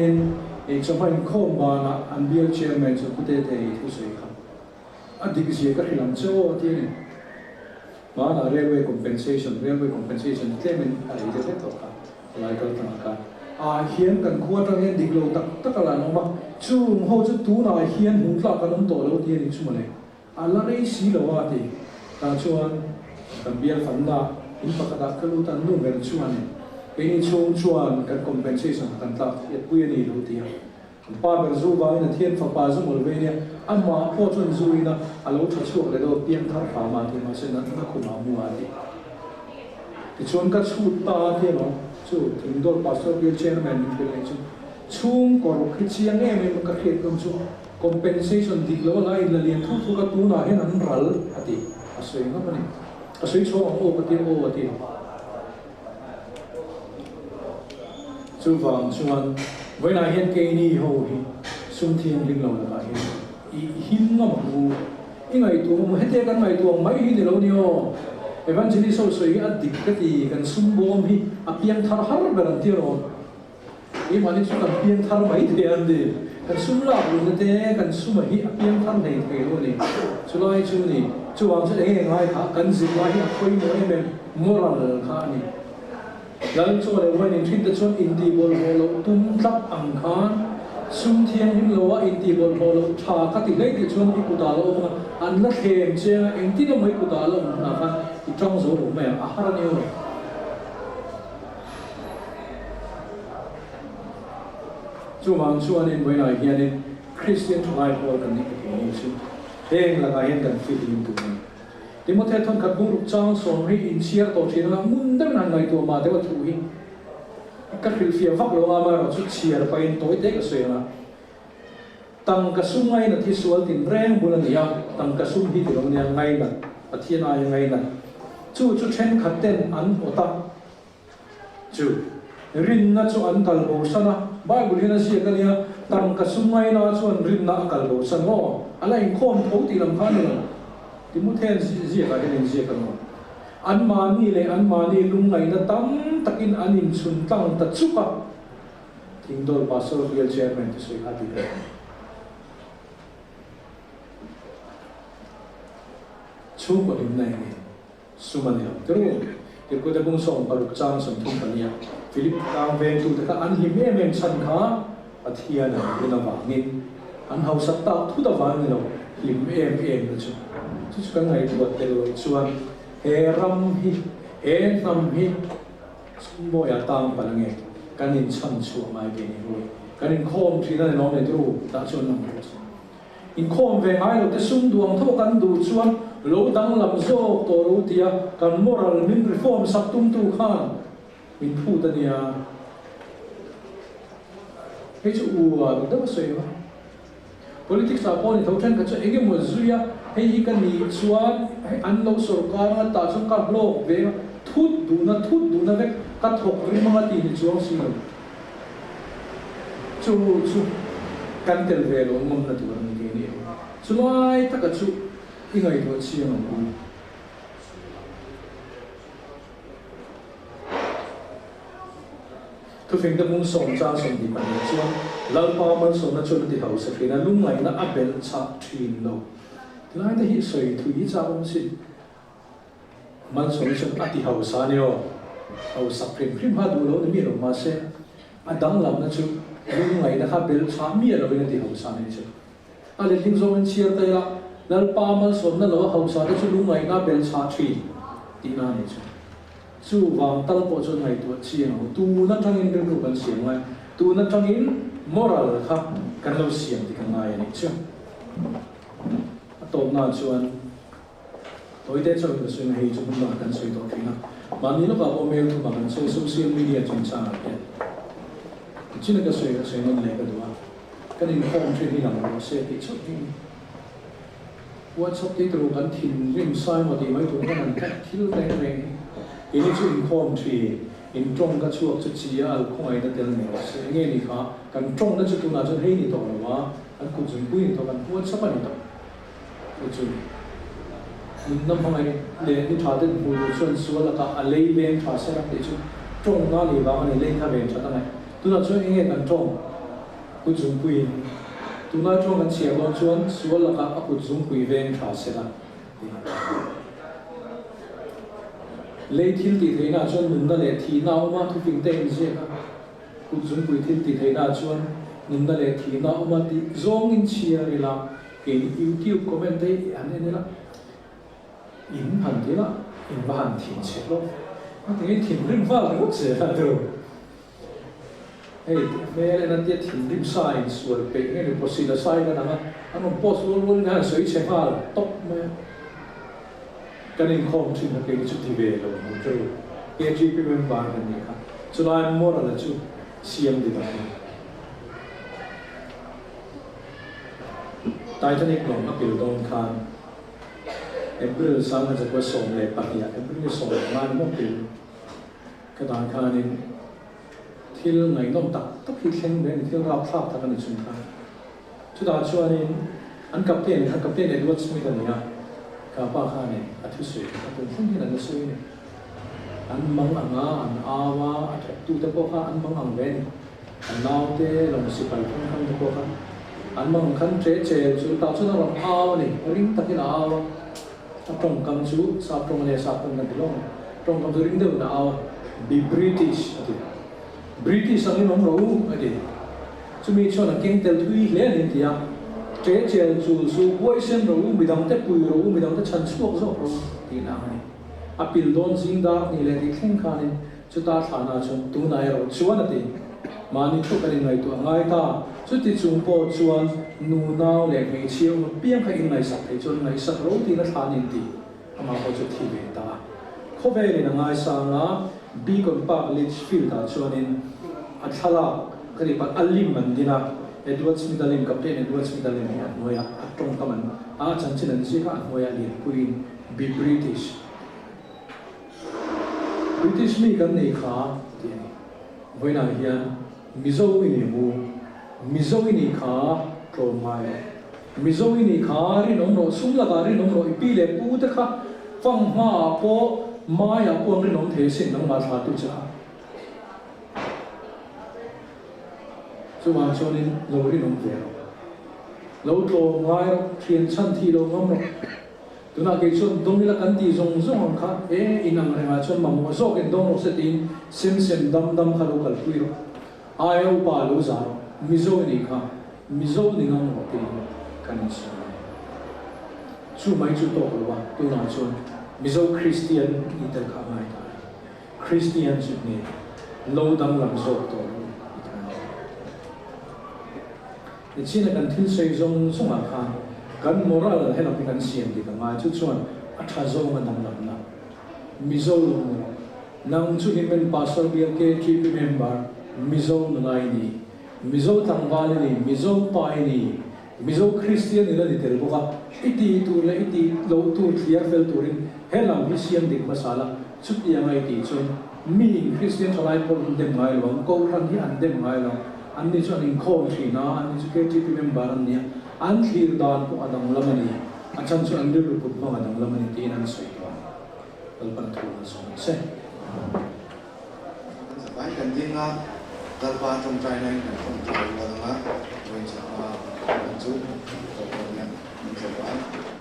S2: in chaman khom ba na an bial chairman chu ku te thu sei kha adik ji ka hilam cho ti ni ma na railway compensation claiming a ide te to ka lai ka ta ka a hian kan khuwa ta hian diglo tak la no ma chu ho chu tu na hian hu tla ka nom to lo ti ni chu ma le a la rei si lo wa ti ta chuan kan bial fan da in pa ka da ka lu ta nu ber chuan ni pe ni chuan kan compensation kan ta yet pu ni lo ti pa ber zu ba ina thian fa pa zu mol ve ni amma po chun zu ina alo tha chu le do pian thar fa ma ti ma se na khu ma mu a ti ti chuan ka chu ta ti no chu thing dol pastor bial chairman ni le chu chung ko ro khichiang me ka khet kom chu compensation dik lo la in la lian thu ka tu na hen an ral ati asoi nga mani asoi cho o ati chu wang chuan với lại hiện cái này hầu hi sum thiên linh lâu là hi him ngam mu ingai tu mu hete kan mai tu mai hi lo ni o evangelist so soi a dikkati kan sum bom hi apiang thar har beran ti ro e mani chu kan piang thar mai the an de kan sum la lu te kan sum hi apiang thar nei the lo ni chu lai chu ni chu wang se ngai ngai kha kan zin lai hi khoi mo em moral kha ni lần sau này quay đến trên đất xuân Inti bol holo tum tắc ang khan sum thiên him loa Inti bol holo cha các tỷ lệ địa xuân iku ta lo mà anh lắc hem che anh tin là mấy iku ta lo mà khan trong số của mẹ à ha nhiều chú mang chú anh em với lại hiện em Christian life work anh ấy cái gì chứ em là cái hiện cần phi tìm tụi mình thì một thế thôn khát bung rục trang sòng hi in chia tổ chức là muốn đâm nàng ngày tuổi mà để vào thủ hi các phiêu phiêu vác lo mà rồi chút chia phải in tối tết cái sợi là tăng cái sum ngay là thi sual tin reng bulan niya tăng cái sum hi thì niya ngay là ở thiên ai ngay là chú chen khát tên ăn ota chú rin na chú ăn kal bổ sana ba buli na siya kanya tăng cái sum ngay na chú ăn rin na kal bổ sana alai khom thấu thì làm khăn nữa thì muốn thêm gì cả cái gì cả mà an mani le an mani lung ngai na tam takin anin chun tang ta chuka thingdol pastor real chairman to sei hati le chu ko dim nai ni sumani tero ke ko da bung song paruk chang som thum pania philip kang ve tu ta an hi me men chan kha athia na ina wa ngin an hau sat ta thu da wa ni lo lim em na chu chu kan ngai tu te lo chuan he ram hi he nam hi mo ya tang pa nge kanin chan chu mai be ni ro kanin khom thina no ne tru ta chon nam in khom ve ngai lo te sum duang tho kan du chuan lo dang lam zo to ro tia kan moral min reform sak tum tu khan min phu ta nia he chu u a da ba soi ba politics a pon tho than ka cha ege mo zuya he hi kan ni chuan an lo sarkar na ta chung ka blok ve thut du na ve ka thok ri ma ti ni chuang si chu kan tel ve lo ngom na tu ni ni chuai ta ka chu ingai to chi ang ku tu fing da mung song cha song di pa ni chuan lal pa man song na chu ti hau sa ke na lung ngai na abel cha thin lo lai da hi soi thu hi cha om si man song song ati hau sa ne o hau sa prim ha du lo ni mi lo ma se adang lam na chu lung ngai na ha bel cha mi lo ni ti hau sa ne chu ale ling zo en chiar ta ya lal pa man song na lo hau sa da chu lung ngai na bel cha thin ti na ne chu chu wang tal po chu ngai tu chiang tu na thang in ru kan siam ngai tu na thang in moral kha kan lo siam ti kan ngai ni chu to na chuan toi te chu ka sui hei chu ma kan sui to thina mani lo ba bo mail tu ma kan sui social media chin cha ke chin ka sui non le ka duwa kan in home trip ni lang lo se ti chu ni WhatsApp ti tu kan thin rim sai ma ti mai tu kan kan thil le le ini chu in home trip in trong ka chu chu chi al khoi da tel ne se nge ni kha kan trong na chu tu na chu hei ni to wa an ku jun ku in to kan WhatsApp ni to chu nam hamai le ni tha de bu chuan suala ka alei ben tha sa te chu trong na li ba ne le kha ben tha ta nai tu na chu nge kan trong ku jun ku in tu na trong kan chia lo chuan suala ka ku jun ku ben tha se la le thil ti theina chuan nun na le thi na ma thu ping te in je ka ku jun ku thil ti theina chuan nun na le thi na ma ti zong in chia ri la in YouTube comment te an ne la in han ti la in ban thin che lo a te thin rim va lo che la do hey me le na ti thin rim sai sur pe nge ni posila sai na na an post lo na soi che ha top me kan in khom thin na ke chu ti ve lo mo tro AGP men ban kan ni kha chu la mo ra la chu siam di ba Titanic long apil dong khan April sang na jakwa som le pakia April ni som man mo pil ka dan khan in thil ngai nom tak tak hi thleng ben thil ra phap ta kan chun kha chu da chuan in an captain Edward Smith ania ka pa khan ne athu sui ka tu thung hin an sui ne an mang anga an awa at tu te ko kha an mang ang ben an naw te long si pal khang khang te ko kha an mang khan tre che chu ta chu na ram aw ni ring takin aw trong kam chu sa trong ne sa kam kan dilong trong kam ring de na aw be British ati British ang nom ro ati chu mi chona keng tel thui le ni tia tre che chu su poison ro mi dang te pui ro mi dang te chan chuak zo ro ti na ni apil don jing da ni le ti kheng kha ni chu ta thana chu tu nai ro chuan ati mani thu kan ngai tu ngai ta chu ti chung po chuan nu nau le ngai chiu ma piang kha in ngai sak thei chon ngai sak ro ti na thanin ti ama ko chu thi ve ta kho ve le na ngai sa na Beacon Park Litchfield ta chuan in athala kari pa alim man dina Edward Smith alim captain Edward Smith alim ya noya atong kaman a chan chin an si ka noya li kuin be British mi kan nei kha ti voina hian Mizowi ni kha tromai Mizowi ni kha ri nom ro sum la ga ri nom ro ipi le pu ta kha fang ma po mai a puang rin om the sin nang ma tha tu cha chu ma chonin lo rin om ve lo to ngai thian chan thi lo ngam lo tuna ke chon dong la kan ti zong zong kha inang re ma chon ma mo zo ke dong lo se tin sim dam kha lo kal pui ro ai o pa lo za mi zo ni kha mi zo ni ngam lo pe kan sa chu mai chu to ko wa tu na chon mi zo Christian ni tel kha mai ta Christian chu ni lo dang lam zo to ni china kan thil sei zong zong a kha kan moral he lam kan siam di ka ma chu chuan a tha zo ma dang lam na mi zo lo nang chu ni men pastor bial ke chief member mi zo ngai ni mi zo tang wa ni mi zo pa ni mi zo Christian ni la ni tel boka iti tu la iti lo tu clear fel turin he lam hi siam dik masala chu ya ngai ti chu mi Christian tholai pol dem ngai lo ko ran hi an dem ngai lo an ni chuan in khom thina an ni chu ke chief member an nia an thir dan ko adang lamani achan chu an ru put ma adang lamani tin an soi to al pan thu so se
S1: Sebaik kan dinga dalba trong trai này trong trai là đó, mình sẽ làm chút, rồi mình sẽ